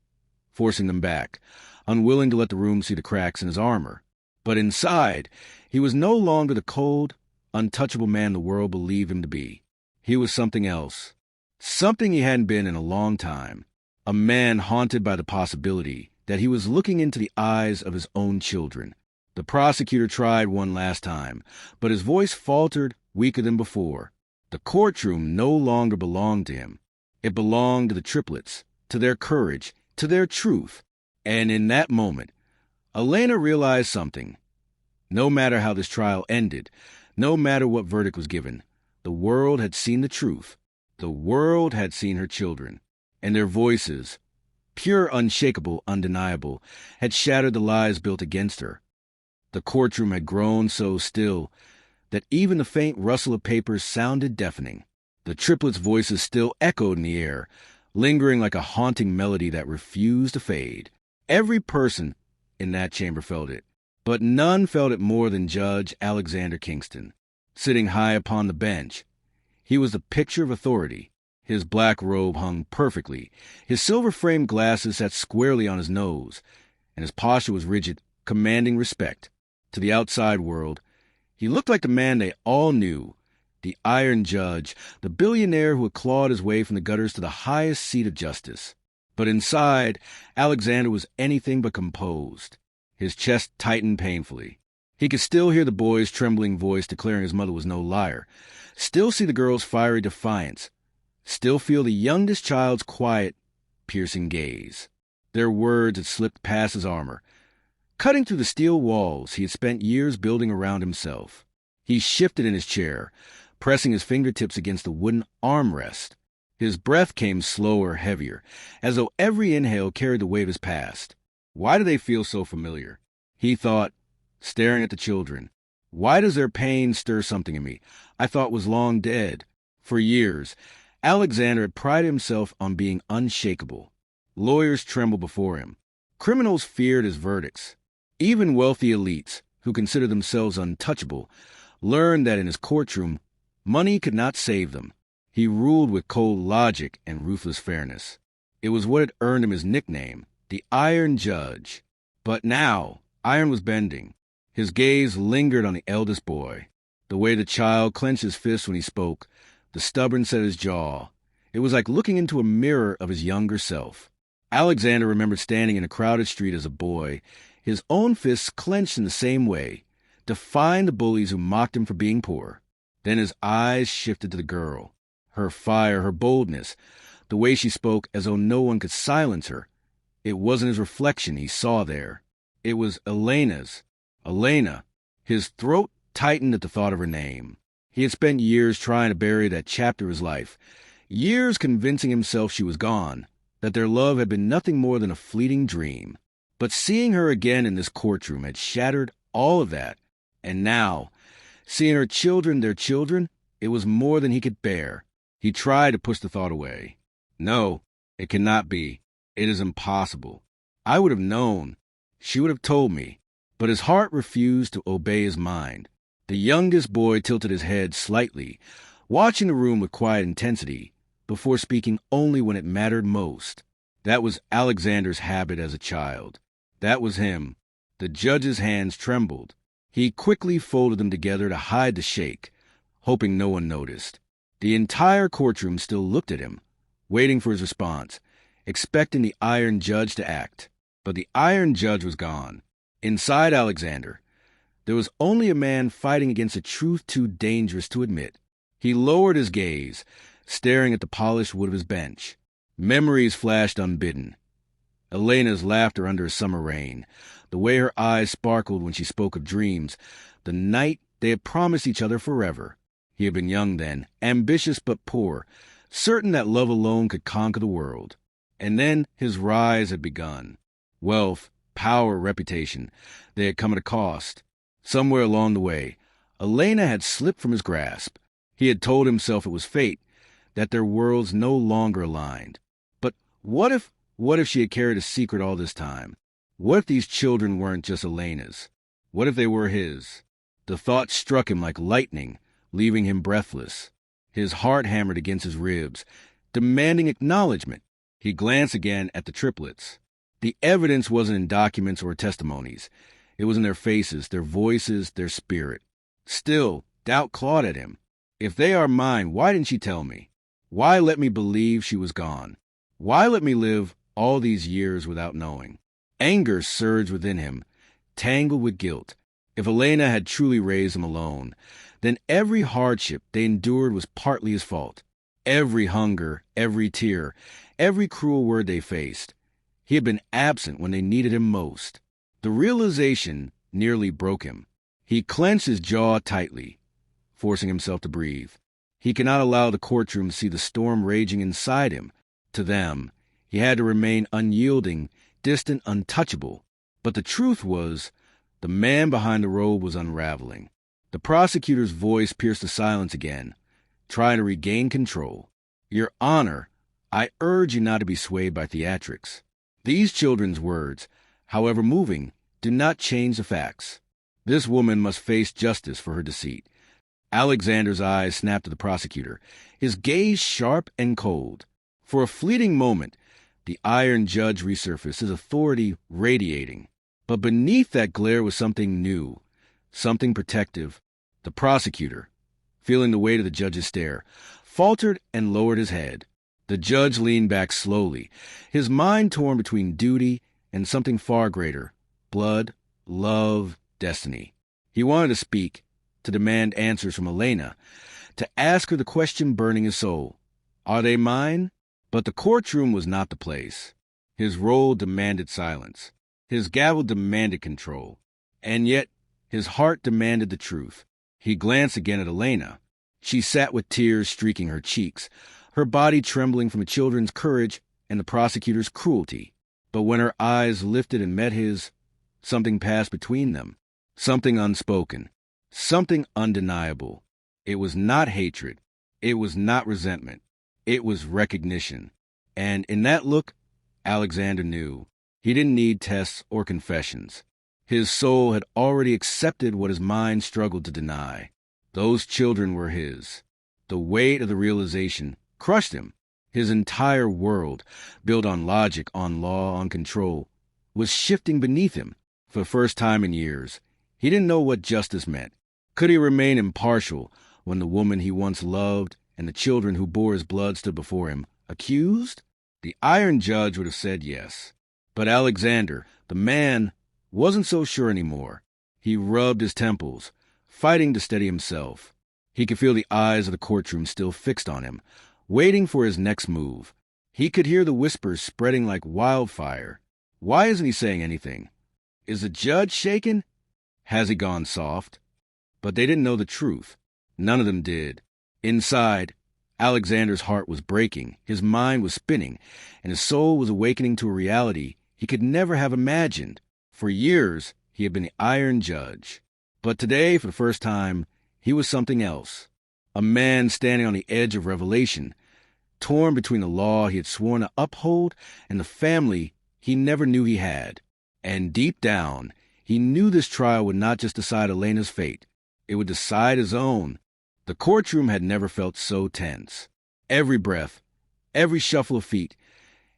forcing them back, unwilling to let the room see the cracks in his armor. But inside, he was no longer the cold, untouchable man the world believed him to be. He was something else, something he hadn't been in a long time, a man haunted by the possibility that he was looking into the eyes of his own children. The prosecutor tried one last time, but his voice faltered, weaker than before. The courtroom no longer belonged to him. It belonged to the triplets, to their courage, to their truth. And in that moment, Elena realized something. No matter how this trial ended, no matter what verdict was given, the world had seen the truth. The world had seen her children, and their voices, pure, unshakable, undeniable, had shattered the lies built against her. The courtroom had grown so still that even the faint rustle of papers sounded deafening. The triplets' voices still echoed in the air, lingering like a haunting melody that refused to fade. Every person in that chamber felt it, but none felt it more than Judge Alexander Kingston. Sitting high upon the bench, he was the picture of authority. His black robe hung perfectly, his silver-framed glasses sat squarely on his nose, and his posture was rigid, commanding respect. To the outside world, he looked like the man they all knew, the iron judge, the billionaire who had clawed his way from the gutters to the highest seat of justice. But inside, Alexander was anything but composed. His chest tightened painfully. He could still hear the boy's trembling voice declaring his mother was no liar, still see the girl's fiery defiance, still feel the youngest child's quiet, piercing gaze. Their words had slipped past his armor, cutting through the steel walls he had spent years building around himself. He shifted in his chair, pressing his fingertips against the wooden armrest. His breath came slower, heavier, as though every inhale carried the weight of his past. Why do they feel so familiar? He thought, staring at the children. Why does their pain stir something in me I thought was long dead? For years, Alexander had prided himself on being unshakable. Lawyers trembled before him. Criminals feared his verdicts. Even wealthy elites, who considered themselves untouchable, learned that in his courtroom, money could not save them. He ruled with cold logic and ruthless fairness. It was what had earned him his nickname, the Iron Judge. But now, iron was bending. His gaze lingered on the eldest boy. The way the child clenched his fist when he spoke, the stubborn set his jaw. It was like looking into a mirror of his younger self. Alexander remembered standing in a crowded street as a boy, his own fists clenched in the same way, defying the bullies who mocked him for being poor. Then his eyes shifted to the girl. Her fire, her boldness, the way she spoke as though no one could silence her. It wasn't his reflection he saw there. It was Elena's. Elena. His throat tightened at the thought of her name. He had spent years trying to bury that chapter of his life, years convincing himself she was gone, that their love had been nothing more than a fleeting dream. But seeing her again in this courtroom had shattered all of that. And now, seeing her children, their children, it was more than he could bear. He tried to push the thought away. No, it cannot be. It is impossible. I would have known. She would have told me. But his heart refused to obey his mind. The youngest boy tilted his head slightly, watching the room with quiet intensity, before speaking only when it mattered most. That was Alexander's habit as a child. That was him. The judge's hands trembled. He quickly folded them together to hide the shake, hoping no one noticed. The entire courtroom still looked at him, waiting for his response, expecting the Iron Judge to act. But the Iron Judge was gone. Inside Alexander, there was only a man fighting against a truth too dangerous to admit. He lowered his gaze, staring at the polished wood of his bench. Memories flashed unbidden. Elena's laughter under a summer rain, the way her eyes sparkled when she spoke of dreams, the night they had promised each other forever. He had been young then, ambitious but poor, certain that love alone could conquer the world. And then his rise had begun. Wealth, power, reputation, they had come at a cost. Somewhere along the way, Elena had slipped from his grasp. He had told himself it was fate, that their worlds no longer aligned. But what if she had carried a secret all this time? What if these children weren't just Elena's? What if they were his? The thought struck him like lightning, leaving him breathless. His heart hammered against his ribs, demanding acknowledgement. He glanced again at the triplets. The evidence wasn't in documents or testimonies. It was in their faces, their voices, their spirit. Still, doubt clawed at him. If they are mine, why didn't she tell me? Why let me believe she was gone? Why let me live all these years without knowing? Anger surged within him, tangled with guilt. If Elena had truly raised him alone, then every hardship they endured was partly his fault. Every hunger, every tear, every cruel word they faced. He had been absent when they needed him most. The realization nearly broke him. He clenched his jaw tightly, forcing himself to breathe. He could not allow the courtroom to see the storm raging inside him. To them, he had to remain unyielding, distant, untouchable. But the truth was, the man behind the robe was unraveling. The prosecutor's voice pierced the silence again, trying to regain control. Your Honor, I urge you not to be swayed by theatrics. These children's words, however moving, do not change the facts. This woman must face justice for her deceit. Alexander's eyes snapped at the prosecutor, his gaze sharp and cold. For a fleeting moment, the Iron Judge resurfaced, his authority radiating. But beneath that glare was something new, something protective. The prosecutor, feeling the weight of the judge's stare, faltered and lowered his head. The judge leaned back slowly, his mind torn between duty and something far greater, blood, love, destiny. He wanted to speak, to demand answers from Elena, to ask her the question burning his soul. Are they mine? But the courtroom was not the place. His role demanded silence. His gavel demanded control. And yet, his heart demanded the truth. He glanced again at Elena. She sat with tears streaking her cheeks, her body trembling from the children's courage and the prosecutor's cruelty. But when her eyes lifted and met his, something passed between them. Something unspoken. Something undeniable. It was not hatred. It was not resentment. It was recognition. And in that look, Alexander knew. He didn't need tests or confessions. His soul had already accepted what his mind struggled to deny. Those children were his. The weight of the realization crushed him. His entire world, built on logic, on law, on control, was shifting beneath him. For the first time in years, he didn't know what justice meant. Could he remain impartial when the woman he once loved and the children who bore his blood stood before him, accused? The Iron Judge would have said yes. But Alexander, the man, wasn't so sure anymore. He rubbed his temples, fighting to steady himself. He could feel the eyes of the courtroom still fixed on him, waiting for his next move. He could hear the whispers spreading like wildfire. Why isn't he saying anything? Is the judge shaken? Has he gone soft? But they didn't know the truth. None of them did. Inside, Alexander's heart was breaking, his mind was spinning, and his soul was awakening to a reality he could never have imagined. For years, he had been the iron judge. But today, for the first time, he was something else. A man standing on the edge of revelation, torn between the law he had sworn to uphold and the family he never knew he had. And deep down, he knew this trial would not just decide Elena's fate. It would decide his own. The courtroom had never felt so tense. Every breath, every shuffle of feet,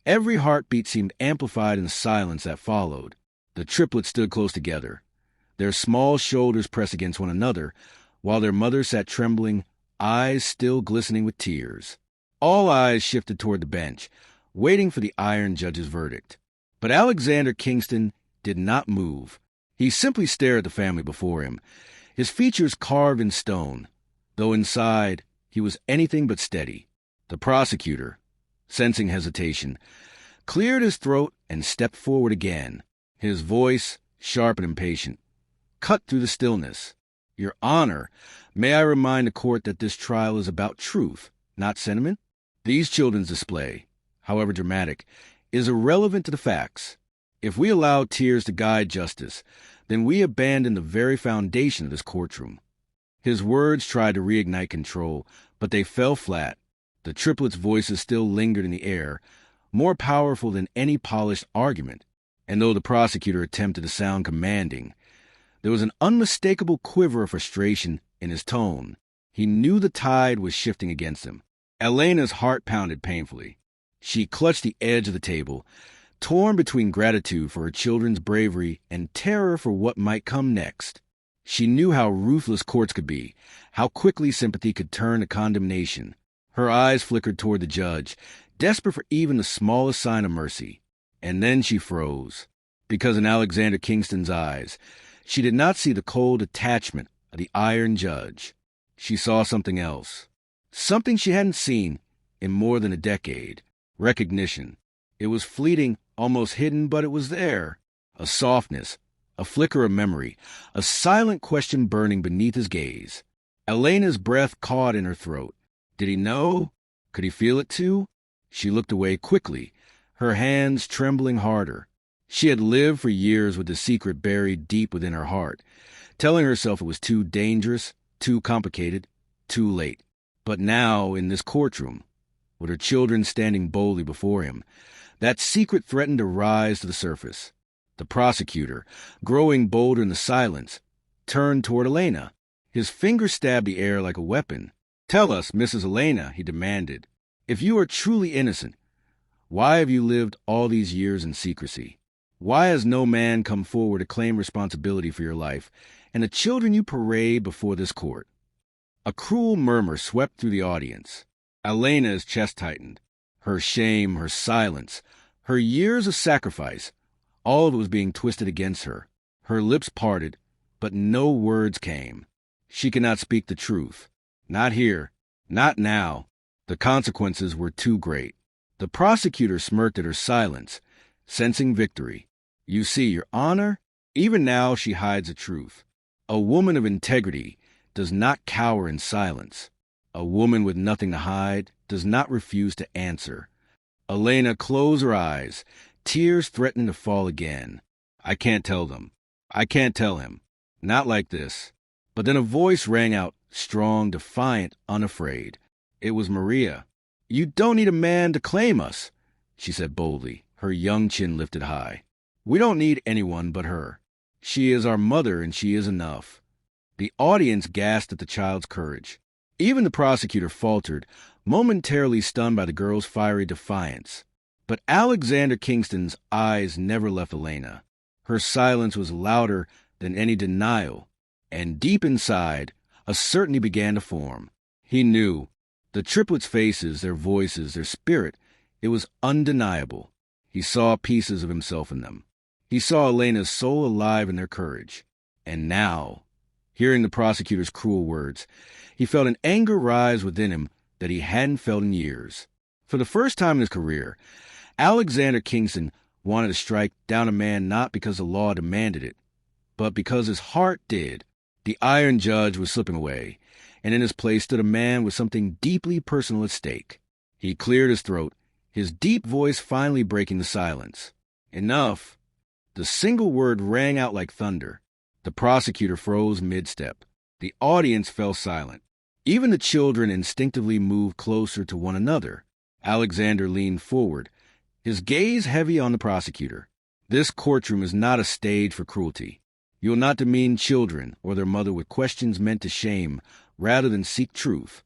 every heartbeat seemed amplified in the silence that followed. The triplets stood close together, their small shoulders pressed against one another, while their mother sat trembling, eyes still glistening with tears. All eyes shifted toward the bench, waiting for the iron judge's verdict. But Alexander Kingston did not move. He simply stared at the family before him, his features carved in stone, though inside he was anything but steady. The prosecutor, sensing hesitation, cleared his throat and stepped forward again, his voice sharp and impatient, cut through the stillness. Your Honor, may I remind the court that this trial is about truth, not sentiment? These children's display, however dramatic, is irrelevant to the facts. If we allow tears to guide justice, then we abandon the very foundation of this courtroom. His words tried to reignite control, but they fell flat. The triplets' voices still lingered in the air, more powerful than any polished argument. And though the prosecutor attempted to sound commanding, there was an unmistakable quiver of frustration in his tone. He knew the tide was shifting against him. Elena's heart pounded painfully. She clutched the edge of the table, torn between gratitude for her children's bravery and terror for what might come next. She knew how ruthless courts could be, how quickly sympathy could turn to condemnation. Her eyes flickered toward the judge, desperate for even the smallest sign of mercy. And then she froze, because in Alexander Kingston's eyes, she did not see the cold attachment of the iron judge. She saw something else, something she hadn't seen in more than a decade. Recognition. It was fleeting, almost hidden, but it was there. A softness, a flicker of memory, a silent question burning beneath his gaze. Elena's breath caught in her throat. Did he know? Could he feel it too? She looked away quickly, her hands trembling harder. She had lived for years with the secret buried deep within her heart, telling herself it was too dangerous, too complicated, too late. But now, in this courtroom, with her children standing boldly before him, that secret threatened to rise to the surface. The prosecutor, growing bolder in the silence, turned toward Elena. His finger stabbed the air like a weapon. "Tell us, Mrs. Elena," he demanded, "if you are truly innocent, why have you lived all these years in secrecy? Why has no man come forward to claim responsibility for your life and the children you parade before this court?" A cruel murmur swept through the audience. Elena's chest tightened. Her shame, her silence, her years of sacrifice, all of it was being twisted against her. Her lips parted, but no words came. She could not speak the truth. Not here. Not now. The consequences were too great. The prosecutor smirked at her silence, sensing victory. "You see, Your Honor, even now she hides the truth. A woman of integrity does not cower in silence. A woman with nothing to hide does not refuse to answer." Elena closed her eyes, tears threatening to fall again. "I can't tell them. I can't tell him. Not like this." But then a voice rang out, strong, defiant, unafraid. It was Maria. "You don't need a man to claim us," she said boldly, her young chin lifted high. "We don't need anyone but her. She is our mother, and she is enough." The audience gasped at the child's courage. Even the prosecutor faltered, momentarily stunned by the girl's fiery defiance. But Alexander Kingston's eyes never left Elena. Her silence was louder than any denial, and deep inside, a certainty began to form. He knew. The triplets' faces, their voices, their spirit, it was undeniable. He saw pieces of himself in them. He saw Elena's soul alive in their courage. And now, hearing the prosecutor's cruel words, he felt an anger rise within him that he hadn't felt in years. For the first time in his career, Alexander Kingston wanted to strike down a man not because the law demanded it, but because his heart did. The iron judge was slipping away, and in his place stood a man with something deeply personal at stake. He cleared his throat, his deep voice finally breaking the silence. Enough. The single word rang out like thunder. The prosecutor froze mid-step. The audience fell silent. Even the children instinctively moved closer to one another. Alexander leaned forward, his gaze heavy on the prosecutor. This courtroom is not a stage for cruelty. You will not demean children or their mother with questions meant to shame rather than seek truth.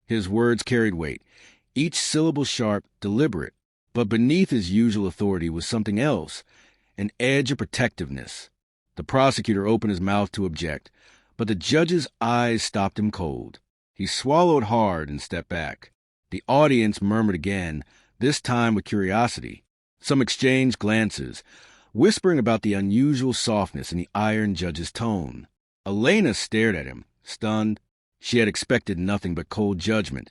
His words carried weight, each syllable sharp, deliberate, but beneath his usual authority was something else, an edge of protectiveness. The prosecutor opened his mouth to object, but the judge's eyes stopped him cold. He swallowed hard and stepped back. The audience murmured again, this time with curiosity. Some exchanged glances, whispering about the unusual softness in the iron judge's tone. Elena stared at him, stunned. She had expected nothing but cold judgment,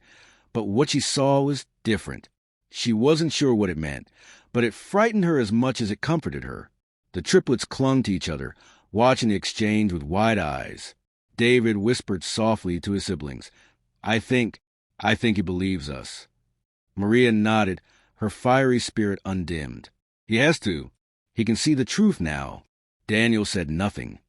but what she saw was different. She wasn't sure what it meant, but it frightened her as much as it comforted her. The triplets clung to each other, watching the exchange with wide eyes. David whispered softly to his siblings, I think he believes us. Maria nodded, her fiery spirit undimmed. He has to. He can see the truth now. Daniel said nothing,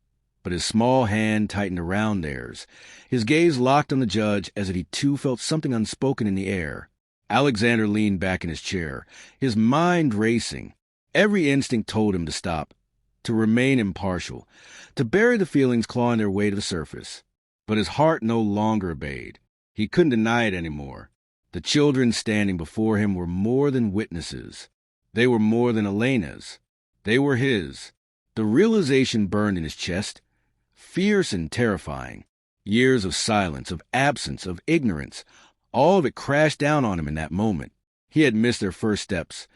but his small hand tightened around theirs. His gaze locked on the judge as if he too felt something unspoken in the air. Alexander leaned back in his chair, his mind racing. Every instinct told him to stop, to remain impartial, to bury the feelings clawing their way to the surface. But his heart no longer obeyed. He couldn't deny it anymore. The children standing before him were more than witnesses. They were more than Elena's. They were his. The realization burned in his chest, fierce and terrifying. Years of silence, of absence, of ignorance, all of it crashed down on him in that moment. He had missed their first steps,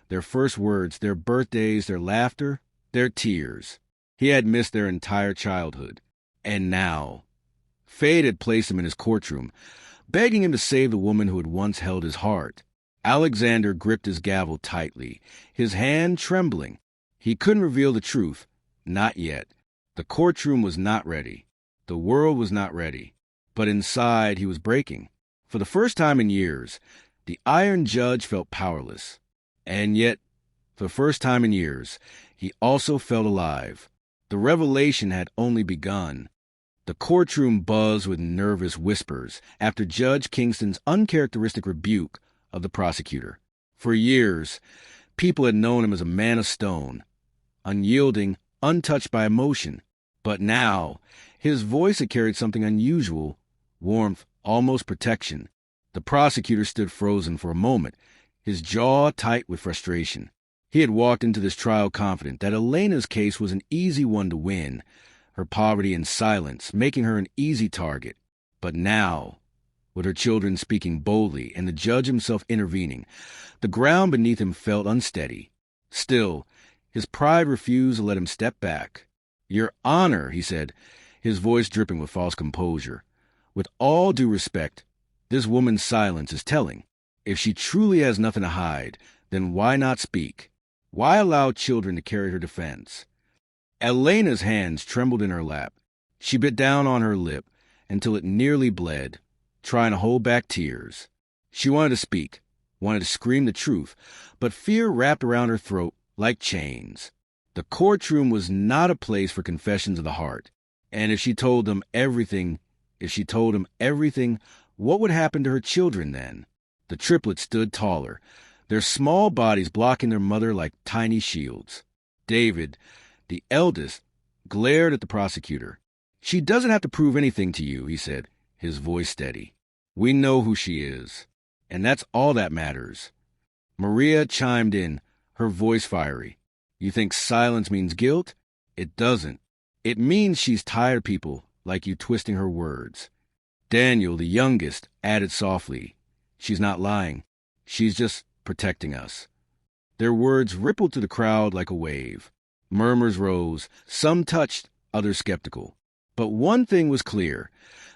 their first words, their birthdays, their laughter, their tears. He had missed their entire childhood. And now, fate had placed him in his courtroom, begging him to save the woman who had once held his heart. Alexander gripped his gavel tightly, his hand trembling. He couldn't reveal the truth. Not yet. The courtroom was not ready. The world was not ready. But inside, he was breaking. For the first time in years, the iron judge felt powerless. And yet, for the first time in years, he also felt alive. The revelation had only begun. The courtroom buzzed with nervous whispers after Judge Kingston's uncharacteristic rebuke of the prosecutor. For years, people had known him as a man of stone, unyielding, untouched by emotion. But now, his voice had carried something unusual, warmth, almost protection. The prosecutor stood frozen for a moment, his jaw tight with frustration. He had walked into this trial confident that Elena's case was an easy one to win, her poverty and silence making her an easy target. But now, with her children speaking boldly and the judge himself intervening, the ground beneath him felt unsteady. Still, his pride refused to let him step back. Your Honor, he said, his voice dripping with false composure. With all due respect, this woman's silence is telling. If she truly has nothing to hide, then why not speak? Why allow children to carry her defense? Elena's hands trembled in her lap. She bit down on her lip until it nearly bled, trying to hold back tears. She wanted to speak, wanted to scream the truth, but fear wrapped around her throat like chains. The courtroom was not a place for confessions of the heart. And if she told him everything, what would happen to her children then? The triplets stood taller, their small bodies blocking their mother like tiny shields. David, the eldest, glared at the prosecutor. She doesn't have to prove anything to you, he said, his voice steady. We know who she is, and that's all that matters. Maria chimed in, her voice fiery. You think silence means guilt? It doesn't. It means she's tired of people like you twisting her words. Daniel, the youngest, added softly, she's not lying. She's just protecting us. Their words rippled through the crowd like a wave. Murmurs rose, some touched, others skeptical. But one thing was clear.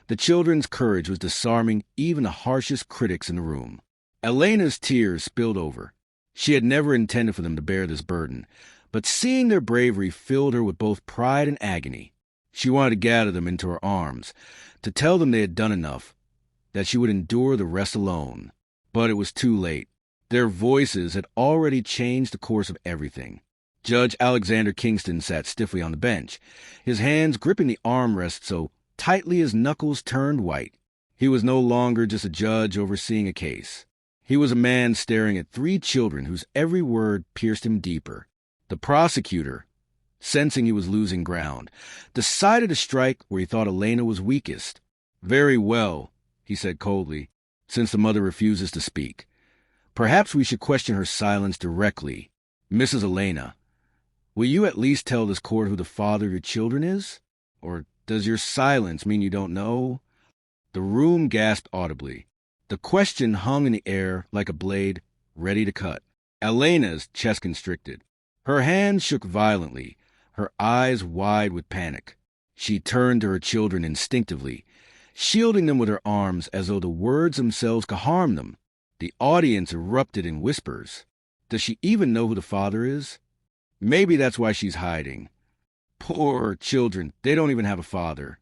The children's courage was disarming even the harshest critics in the room. Elena's tears spilled over. She had never intended for them to bear this burden, but seeing their bravery filled her with both pride and agony. She wanted to gather them into her arms, to tell them they had done enough, that she would endure the rest alone. But it was too late. Their voices had already changed the course of everything. Judge Alexander Kingston sat stiffly on the bench, his hands gripping the armrest so tightly his knuckles turned white. He was no longer just a judge overseeing a case. He was a man staring at 3 children whose every word pierced him deeper. The prosecutor, sensing he was losing ground, decided to strike where he thought Elena was weakest. "Very well," he said coldly, "since the mother refuses to speak. Perhaps we should question her silence directly. Mrs. Elena, will you at least tell this court who the father of your children is? Or does your silence mean you don't know?" The room gasped audibly. The question hung in the air like a blade, ready to cut. Elena's chest constricted. Her hands shook violently, her eyes wide with panic. She turned to her children instinctively, shielding them with her arms as though the words themselves could harm them. The audience erupted in whispers. Does she even know who the father is? Maybe that's why she's hiding. Poor children, they don't even have a father.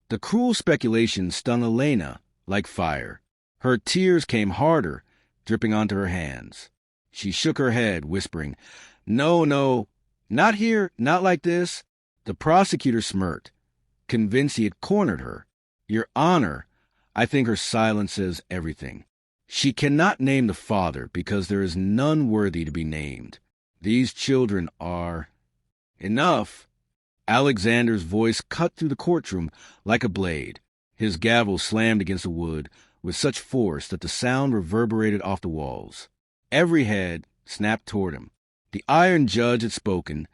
The cruel speculation stung Elena like fire. Her tears came harder, dripping onto her hands. She shook her head, whispering, "No, no, not here, not like this." The prosecutor smirked, convinced he had cornered her. "Your Honor, I think her silence says everything. She cannot name the father because there is none worthy to be named. These children are—" "Enough!" Alexander's voice cut through the courtroom like a blade. His gavel slammed against the wood with such force that the sound reverberated off the walls. Every head snapped toward him. The iron judge had spoken,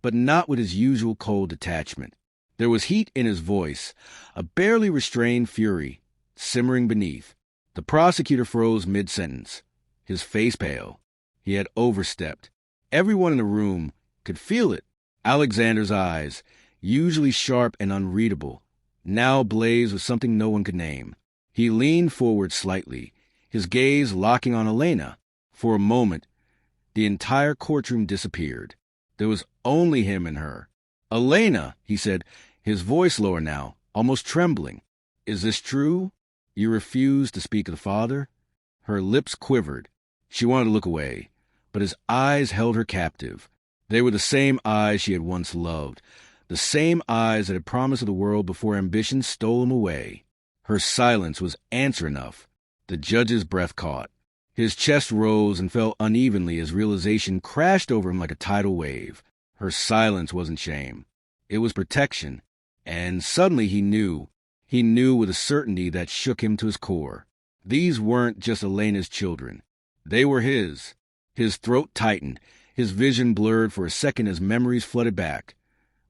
but not with his usual cold detachment. There was heat in his voice, a barely restrained fury, simmering beneath. The prosecutor froze mid-sentence, his face pale. He had overstepped. Everyone in the room could feel it. Alexander's eyes, usually sharp and unreadable, now blazed with something no one could name. He leaned forward slightly, his gaze locking on Elena. For a moment, the entire courtroom disappeared. There was only him and her. "Elena," he said, his voice lower now, almost trembling. "Is this true? You refuse to speak of the father?" Her lips quivered. She wanted to look away, but his eyes held her captive. They were the same eyes she had once loved, the same eyes that had promised her the world before ambition stole him away. Her silence was answer enough. The judge's breath caught. His chest rose and fell unevenly as realization crashed over him like a tidal wave. Her silence wasn't shame. It was protection. And suddenly he knew. He knew with a certainty that shook him to his core. These weren't just Elena's children. They were his. His throat tightened, his vision blurred for a second as memories flooded back.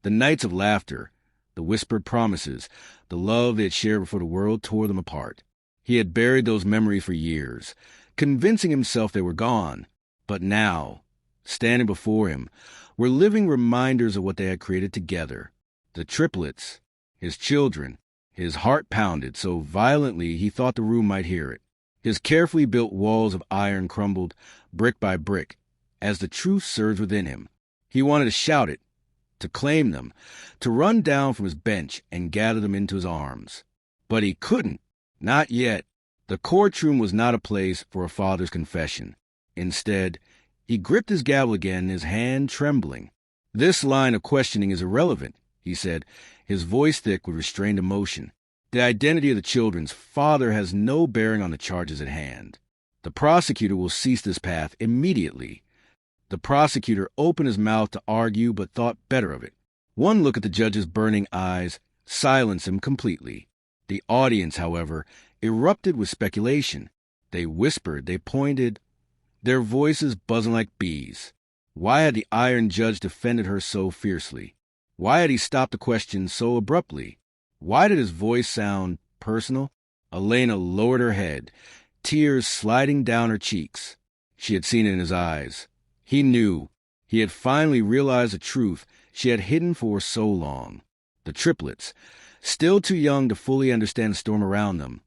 The nights of laughter, the whispered promises, the love they had shared before the world tore them apart. He had buried those memories for years, convincing himself they were gone. But now, standing before him, were living reminders of what they had created together. The triplets, his children. His heart pounded so violently he thought the room might hear it. His carefully built walls of iron crumbled, brick by brick, as the truth surged within him. He wanted to shout it, to claim them, to run down from his bench and gather them into his arms. But he couldn't. Not yet. The courtroom was not a place for a father's confession. Instead, he gripped his gavel again, his hand trembling. "This line of questioning is irrelevant," he said, his voice thick with restrained emotion. "The identity of the children's father has no bearing on the charges at hand. The prosecutor will cease this path immediately." The prosecutor opened his mouth to argue, but thought better of it. One look at the judge's burning eyes silenced him completely. The audience, however, erupted with speculation. They whispered, they pointed, their voices buzzing like bees. Why had the iron judge defended her so fiercely? Why had he stopped the question so abruptly? Why did his voice sound personal? Elena lowered her head, tears sliding down her cheeks. She had seen it in his eyes. He knew. He had finally realized the truth she had hidden for so long. The triplets, still too young to fully understand the storm around them,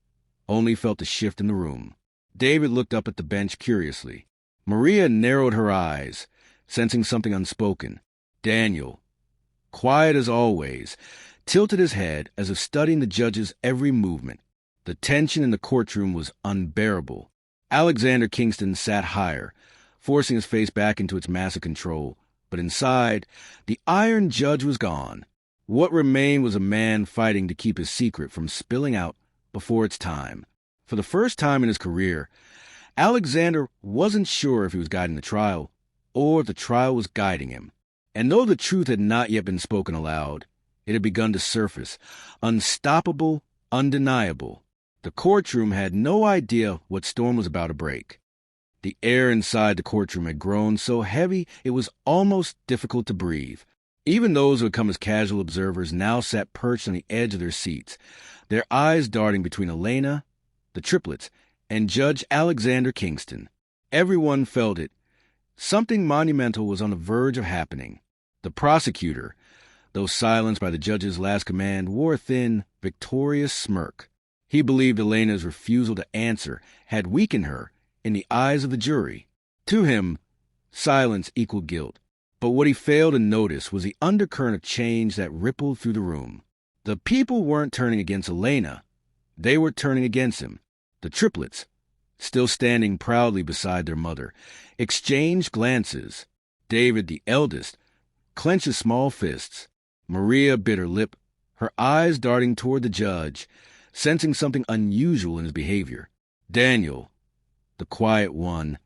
only felt the shift in the room. David looked up at the bench curiously. Maria narrowed her eyes, sensing something unspoken. Daniel, quiet as always, tilted his head as if studying the judge's every movement. The tension in the courtroom was unbearable. Alexander Kingston sat higher, forcing his face back into its massive control. But inside, the Iron Judge was gone. What remained was a man fighting to keep his secret from spilling out before its time. For the first time in his career, Alexander wasn't sure if he was guiding the trial or if the trial was guiding him. And though the truth had not yet been spoken aloud, it had begun to surface, unstoppable, undeniable. The courtroom had no idea what storm was about to break. The air inside the courtroom had grown so heavy it was almost difficult to breathe. Even those who had come as casual observers now sat perched on the edge of their seats, their eyes darting between Elena, the Triplets, and Judge Alexander Kingston. Everyone felt it. Something monumental was on the verge of happening. The prosecutor, though silenced by the judge's last command, wore a thin, victorious smirk. He believed Elena's refusal to answer had weakened her in the eyes of the jury. To him, silence equaled guilt. But what he failed to notice was the undercurrent of change that rippled through the room. The people weren't turning against Elena. They were turning against him. The Triplets, still standing proudly beside their mother, exchanged glances. David, the eldest, clenched his small fists. Maria bit her lip, her eyes darting toward the judge, sensing something unusual in his behavior. Daniel, the quiet one,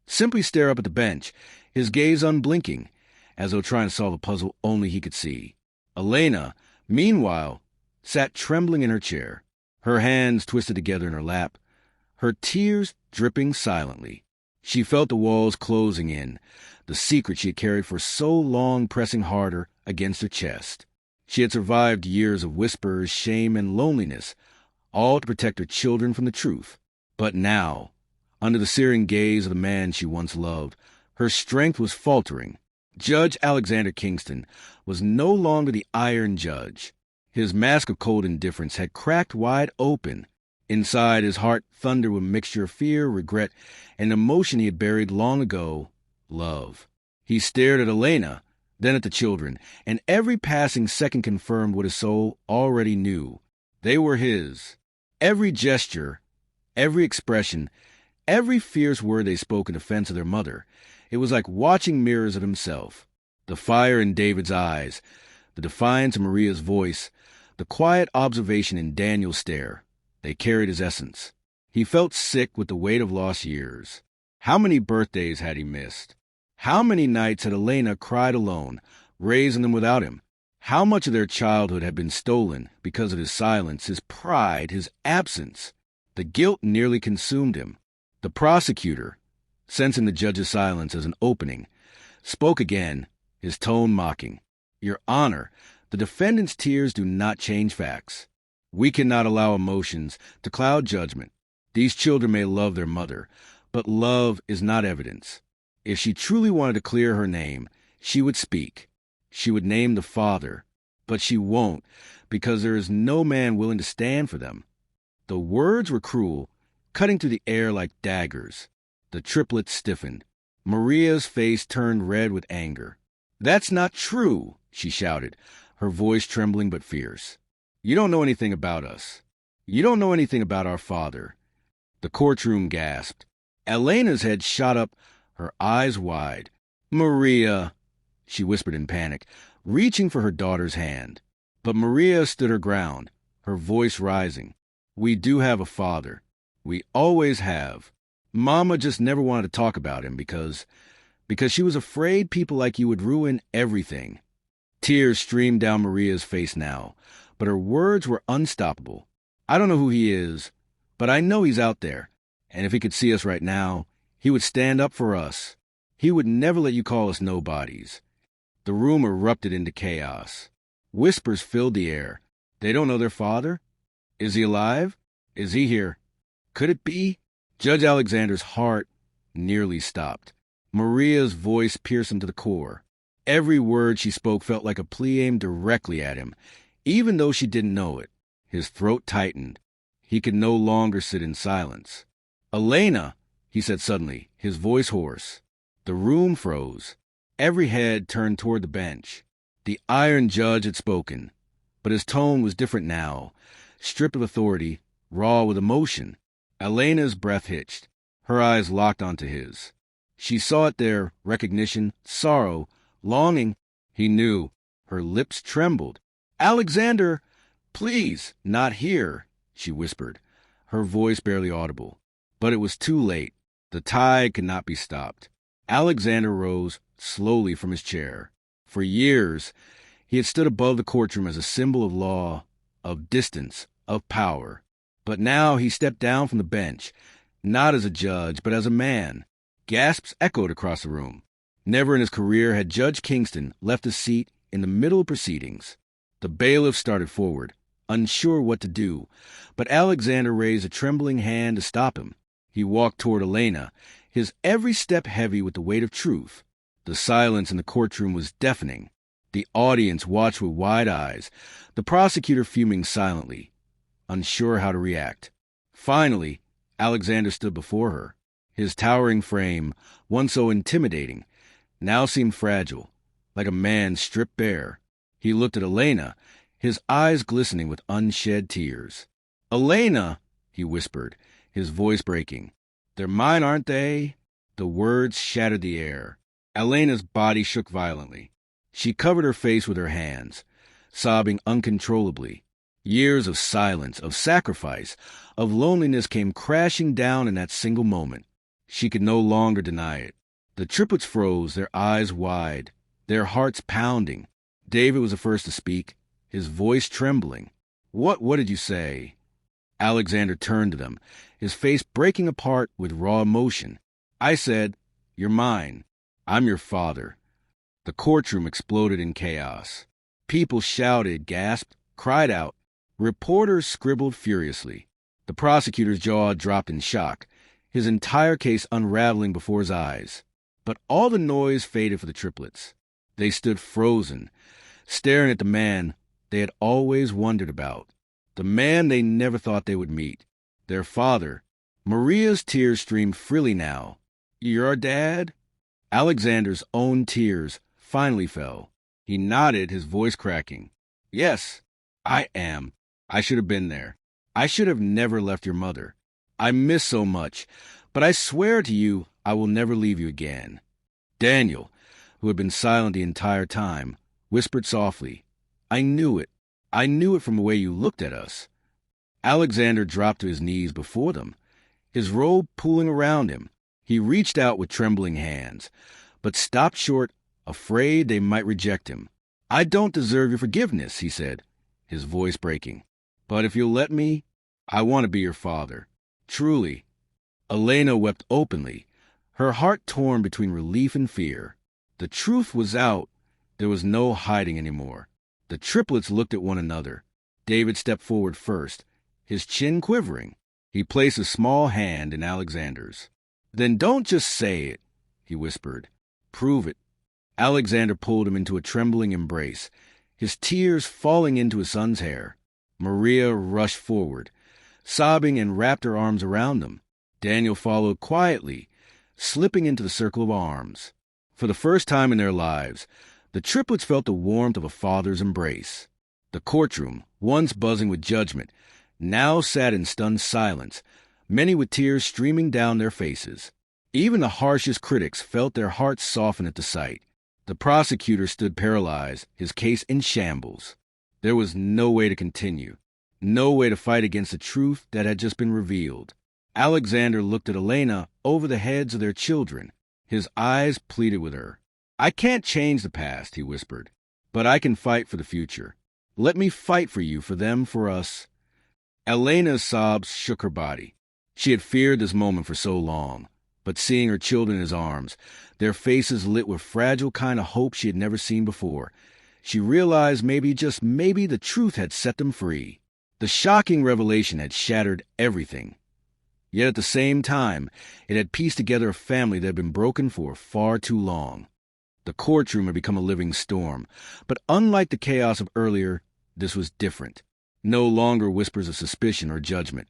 simply stared up at the bench, his gaze unblinking, as though trying to solve a puzzle only he could see. Elena, meanwhile, sat trembling in her chair, her hands twisted together in her lap, her tears dripping silently. She felt the walls closing in, the secret she had carried for so long pressing harder against her chest. She had survived years of whispers, shame, and loneliness, all to protect her children from the truth. But now, under the searing gaze of the man she once loved, her strength was faltering. Judge Alexander Kingston was no longer the Iron Judge. His mask of cold indifference had cracked wide open. Inside, his heart thundered with a mixture of fear, regret, and emotion he had buried long ago, love. He stared at Elena, then at the children, and every passing second confirmed what his soul already knew. They were his. Every gesture, every expression, every fierce word they spoke in defense of their mother, it was like watching mirrors of himself. The fire in David's eyes, the defiance in Maria's voice, the quiet observation in Daniel's stare, they carried his essence. He felt sick with the weight of lost years. How many birthdays had he missed? How many nights had Elena cried alone, raising them without him? How much of their childhood had been stolen because of his silence, his pride, his absence? The guilt nearly consumed him. The prosecutor, sensing the judge's silence as an opening, spoke again, his tone mocking. Your Honor, the defendant's tears do not change facts. We cannot allow emotions to cloud judgment. These children may love their mother, but love is not evidence. If she truly wanted to clear her name, she would speak. She would name the father, but she won't, because there is no man willing to stand for them. The words were cruel, cutting through the air like daggers. The Triplets stiffened. Maria's face turned red with anger. That's not true, she shouted, her voice trembling but fierce. You don't know anything about us. You don't know anything about our father. The courtroom gasped. Elena's head shot up, her eyes wide. Maria, she whispered in panic, reaching for her daughter's hand. But Maria stood her ground, her voice rising. We do have a father. We always have. Mama just never wanted to talk about him because she was afraid people like you would ruin everything. Tears streamed down Maria's face now, but her words were unstoppable. I don't know who he is, but I know he's out there, and if he could see us right now, he would stand up for us. He would never let you call us nobodies. The room erupted into chaos. Whispers filled the air. They don't know their father? Is he alive? Is he here? Could it be? Judge Alexander's heart nearly stopped. Maria's voice pierced him to the core. Every word she spoke felt like a plea aimed directly at him, even though she didn't know it. His throat tightened. He could no longer sit in silence. Elena, he said suddenly, his voice hoarse. The room froze. Every head turned toward the bench. The iron judge had spoken, but his tone was different now, stripped of authority, raw with emotion. Elena's breath hitched. Her eyes locked onto his. She saw it there, recognition, sorrow, longing. He knew. Her lips trembled. "Alexander, please, not here," she whispered, her voice barely audible. But it was too late. The tide could not be stopped. Alexander rose slowly from his chair. For years, he had stood above the courtroom as a symbol of law, of distance, of power. But now he stepped down from the bench, not as a judge, but as a man. Gasps echoed across the room. Never in his career had Judge Kingston left his seat in the middle of proceedings. The bailiff started forward, unsure what to do, but Alexander raised a trembling hand to stop him. He walked toward Elena, his every step heavy with the weight of truth. The silence in the courtroom was deafening. The audience watched with wide eyes, the prosecutor fuming silently, unsure how to react. Finally, Alexander stood before her. His towering frame, once so intimidating, now seemed fragile, like a man stripped bare. He looked at Elena, his eyes glistening with unshed tears. "Elena," he whispered, his voice breaking. "They're mine, aren't they?" The words shattered the air. Elena's body shook violently. She covered her face with her hands, sobbing uncontrollably. Years of silence, of sacrifice, of loneliness came crashing down in that single moment. She could no longer deny it. The triplets froze, their eyes wide, their hearts pounding. David was the first to speak, his voice trembling. What did you say?" Alexander turned to them, his face breaking apart with raw emotion. "I said, you're mine. I'm your father." The courtroom exploded in chaos. People shouted, gasped, cried out. Reporters scribbled furiously. The prosecutor's jaw dropped in shock, his entire case unraveling before his eyes. But all the noise faded for the triplets. They stood frozen, staring at the man they had always wondered about, the man they never thought they would meet, their father. Maria's tears streamed freely now. "You're our dad?" Alexander's own tears finally fell. He nodded, his voice cracking. "Yes, I am. I should have been there. I should have never left your mother. I miss so much, but I swear to you I will never leave you again." Daniel, who had been silent the entire time, whispered softly, "I knew it. I knew it from the way you looked at us." Alexander dropped to his knees before them, his robe pooling around him. He reached out with trembling hands, but stopped short, afraid they might reject him. "I don't deserve your forgiveness," he said, his voice breaking. "But if you'll let me, I want to be your father. Truly." Elena wept openly, her heart torn between relief and fear. The truth was out. There was no hiding anymore. The triplets looked at one another. David stepped forward first, his chin quivering. He placed a small hand in Alexander's. "Then don't just say it," he whispered. "Prove it." Alexander pulled him into a trembling embrace, his tears falling into his son's hair. Maria rushed forward, sobbing, and wrapped her arms around him. Daniel followed quietly, slipping into the circle of arms. For the first time in their lives, the triplets felt the warmth of a father's embrace. The courtroom, once buzzing with judgment, now sat in stunned silence, many with tears streaming down their faces. Even the harshest critics felt their hearts soften at the sight. The prosecutor stood paralyzed, his case in shambles. There was no way to continue, no way to fight against the truth that had just been revealed. Alexander looked at Elena over the heads of their children. His eyes pleaded with her. "I can't change the past," he whispered, "but I can fight for the future. Let me fight for you, for them, for us." Elena's sobs shook her body. She had feared this moment for so long, but seeing her children in his arms, their faces lit with fragile kind of hope she had never seen before, she realized maybe, just maybe, the truth had set them free. The shocking revelation had shattered everything. Yet at the same time, it had pieced together a family that had been broken for far too long. The courtroom had become a living storm, but unlike the chaos of earlier, this was different. No longer whispers of suspicion or judgment.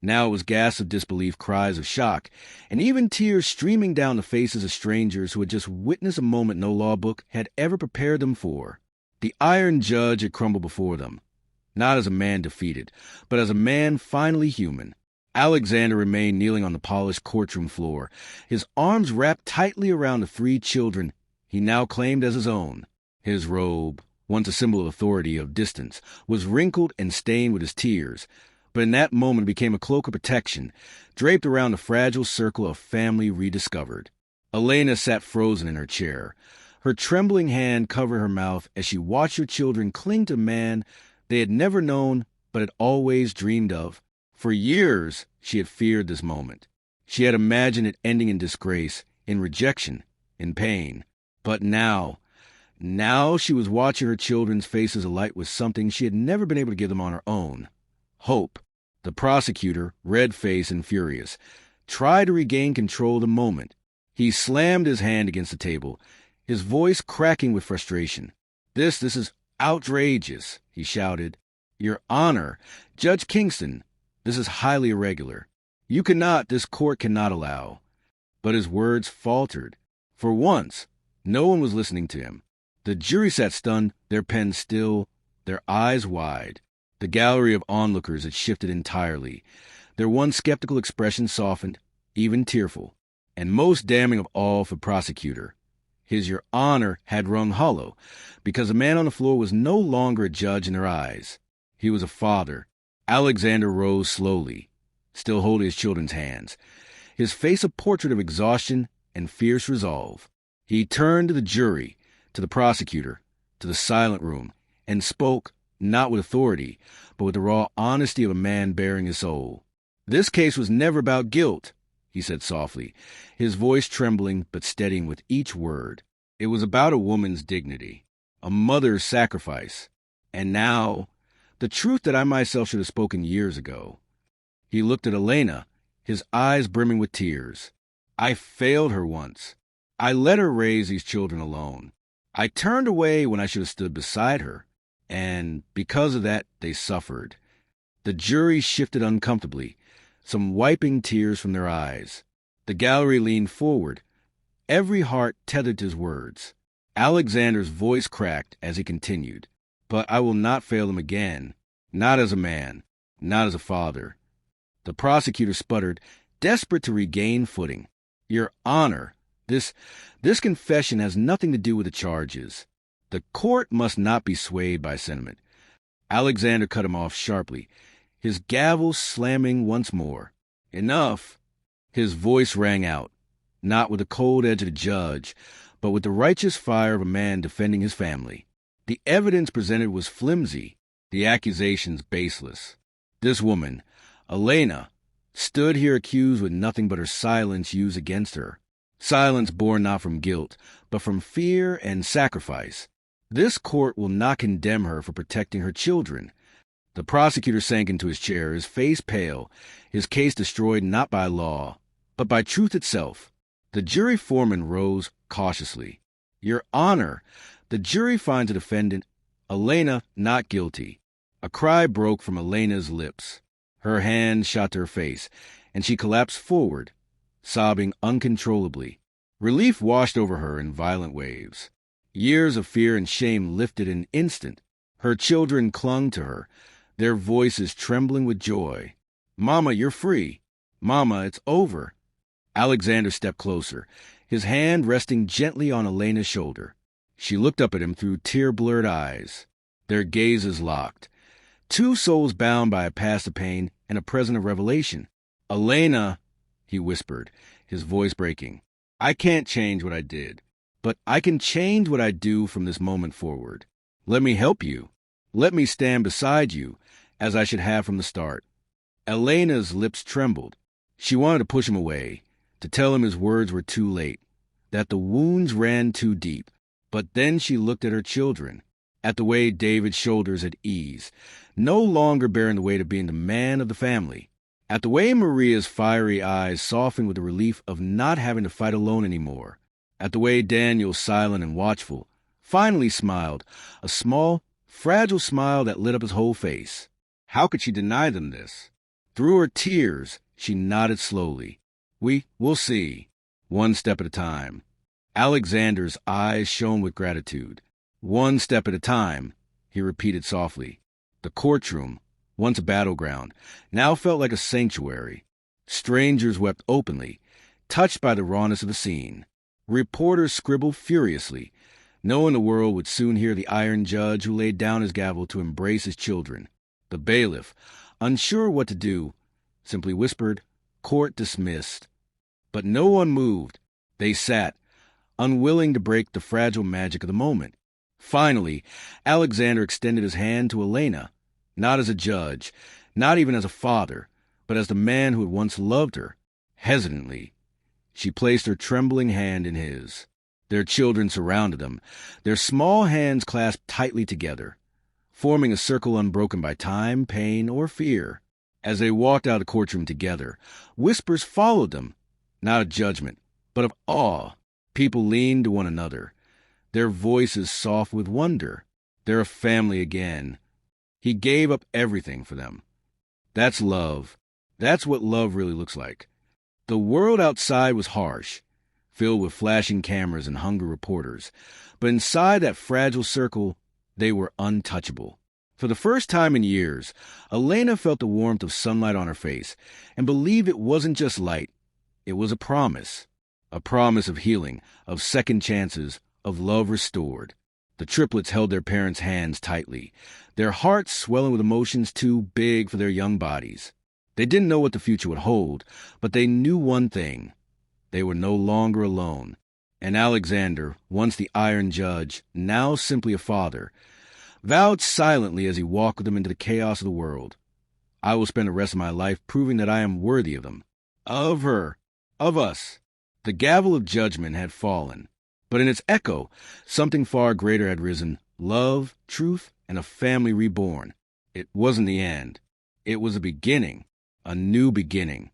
Now it was gasps of disbelief, cries of shock, and even tears streaming down the faces of strangers who had just witnessed a moment no law book had ever prepared them for. The iron judge had crumbled before them, not as a man defeated, but as a man finally human. Alexander remained kneeling on the polished courtroom floor, his arms wrapped tightly around the 3 children he now claimed as his own. His robe, once a symbol of authority, of distance, was wrinkled and stained with his tears, but in that moment it became a cloak of protection, draped around the fragile circle of family rediscovered. Elena sat frozen in her chair. Her trembling hand covered her mouth as she watched her children cling to a man they had never known but had always dreamed of. For years she had feared this moment. She had imagined it ending in disgrace, in rejection, in pain. But now she was watching her children's faces alight with something she had never been able to give them on her own. Hope. The prosecutor, red-faced and furious, tried to regain control of the moment. He slammed his hand against the table, his voice cracking with frustration. This is outrageous," he shouted. "Your Honor, Judge Kingston, this is highly irregular. This court cannot allow." But his words faltered. For once, no one was listening to him. The jury sat stunned, their pens still, their eyes wide. The gallery of onlookers had shifted entirely. Their once skeptical expression softened, even tearful. And most damning of all for prosecutor, his "Your Honor" had rung hollow, because the man on the floor was no longer a judge in their eyes. He was a father. Alexander rose slowly, still holding his children's hands, his face a portrait of exhaustion and fierce resolve. He turned to the jury, to the prosecutor, to the silent room, and spoke, not with authority, but with the raw honesty of a man bearing his soul. "This case was never about guilt," he said softly, his voice trembling but steadying with each word. "It was about a woman's dignity, a mother's sacrifice, and now, the truth that I myself should have spoken years ago." He looked at Elena, his eyes brimming with tears. "I failed her once. I let her raise these children alone. I turned away when I should have stood beside her. And because of that, they suffered." The jury shifted uncomfortably, some wiping tears from their eyes. The gallery leaned forward, every heart tethered to his words. Alexander's voice cracked as he continued. "But I will not fail them again, not as a man, not as a father." The prosecutor sputtered, desperate to regain footing. "Your Honor, this confession has nothing to do with the charges. The court must not be swayed by sentiment." Alexander cut him off sharply, his gavel slamming once more. "Enough!" His voice rang out, not with the cold edge of the judge, but with the righteous fire of a man defending his family. The evidence presented was flimsy, the accusations baseless. This woman, Elena, stood here accused with nothing but her silence used against her. Silence born not from guilt, but from fear and sacrifice. This court will not condemn her for protecting her children. The prosecutor sank into his chair, his face pale, his case destroyed not by law, but by truth itself. The jury foreman rose cautiously. "Your Honor, the jury finds the defendant, Elena, not guilty." A cry broke from Elena's lips. Her hand shot to her face, and she collapsed forward, sobbing uncontrollably. Relief washed over her in violent waves. Years of fear and shame lifted in an instant. Her children clung to her, their voices trembling with joy. "Mama, you're free. Mama, it's over." Alexander stepped closer, his hand resting gently on Elena's shoulder. She looked up at him through tear-blurred eyes, their gazes locked. Two souls bound by a past of pain and a present of revelation. "Elena," he whispered, his voice breaking, "I can't change what I did, but I can change what I do from this moment forward. Let me help you. Let me stand beside you, as I should have from the start." Elena's lips trembled. She wanted to push him away, to tell him his words were too late, that the wounds ran too deep. But then she looked at her children, at the way David's shoulders at ease, no longer bearing the weight of being the man of the family, at the way Maria's fiery eyes softened with the relief of not having to fight alone anymore, at the way Daniel, silent and watchful, finally smiled, a small, fragile smile that lit up his whole face. How could she deny them this? Through her tears, she nodded slowly. We'll see. One step at a time. Alexander's eyes shone with gratitude. One step at a time, he repeated softly. The courtroom, once a battleground, now felt like a sanctuary. Strangers wept openly, touched by the rawness of the scene. Reporters scribbled furiously, knowing the world would soon hear the iron judge who laid down his gavel to embrace his children. The bailiff, unsure what to do, simply whispered, "Court dismissed." But no one moved. They sat, unwilling to break the fragile magic of the moment. Finally, Alexander extended his hand to Elena, not as a judge, not even as a father, but as the man who had once loved her. Hesitantly, she placed her trembling hand in his. Their children surrounded them, their small hands clasped tightly together, forming a circle unbroken by time, pain, or fear. As they walked out of the courtroom together, whispers followed them, not of judgment, but of awe. People leaned to one another, their voices soft with wonder. They're a family again. He gave up everything for them. That's love. That's what love really looks like. The world outside was harsh, filled with flashing cameras and hungry reporters, but inside that fragile circle, they were untouchable. For the first time in years, Elena felt the warmth of sunlight on her face and believed it wasn't just light. It was a promise of healing, of second chances, of love restored. The triplets held their parents' hands tightly, their hearts swelling with emotions too big for their young bodies. They didn't know what the future would hold, but they knew one thing. They were no longer alone. And Alexander, once the iron judge, now simply a father, vowed silently as he walked with them into the chaos of the world, "I will spend the rest of my life proving that I am worthy of them, of her, of us." The gavel of judgment had fallen, but in its echo, something far greater had risen: love, truth, and a family reborn. It wasn't the end. It was a beginning, a new beginning.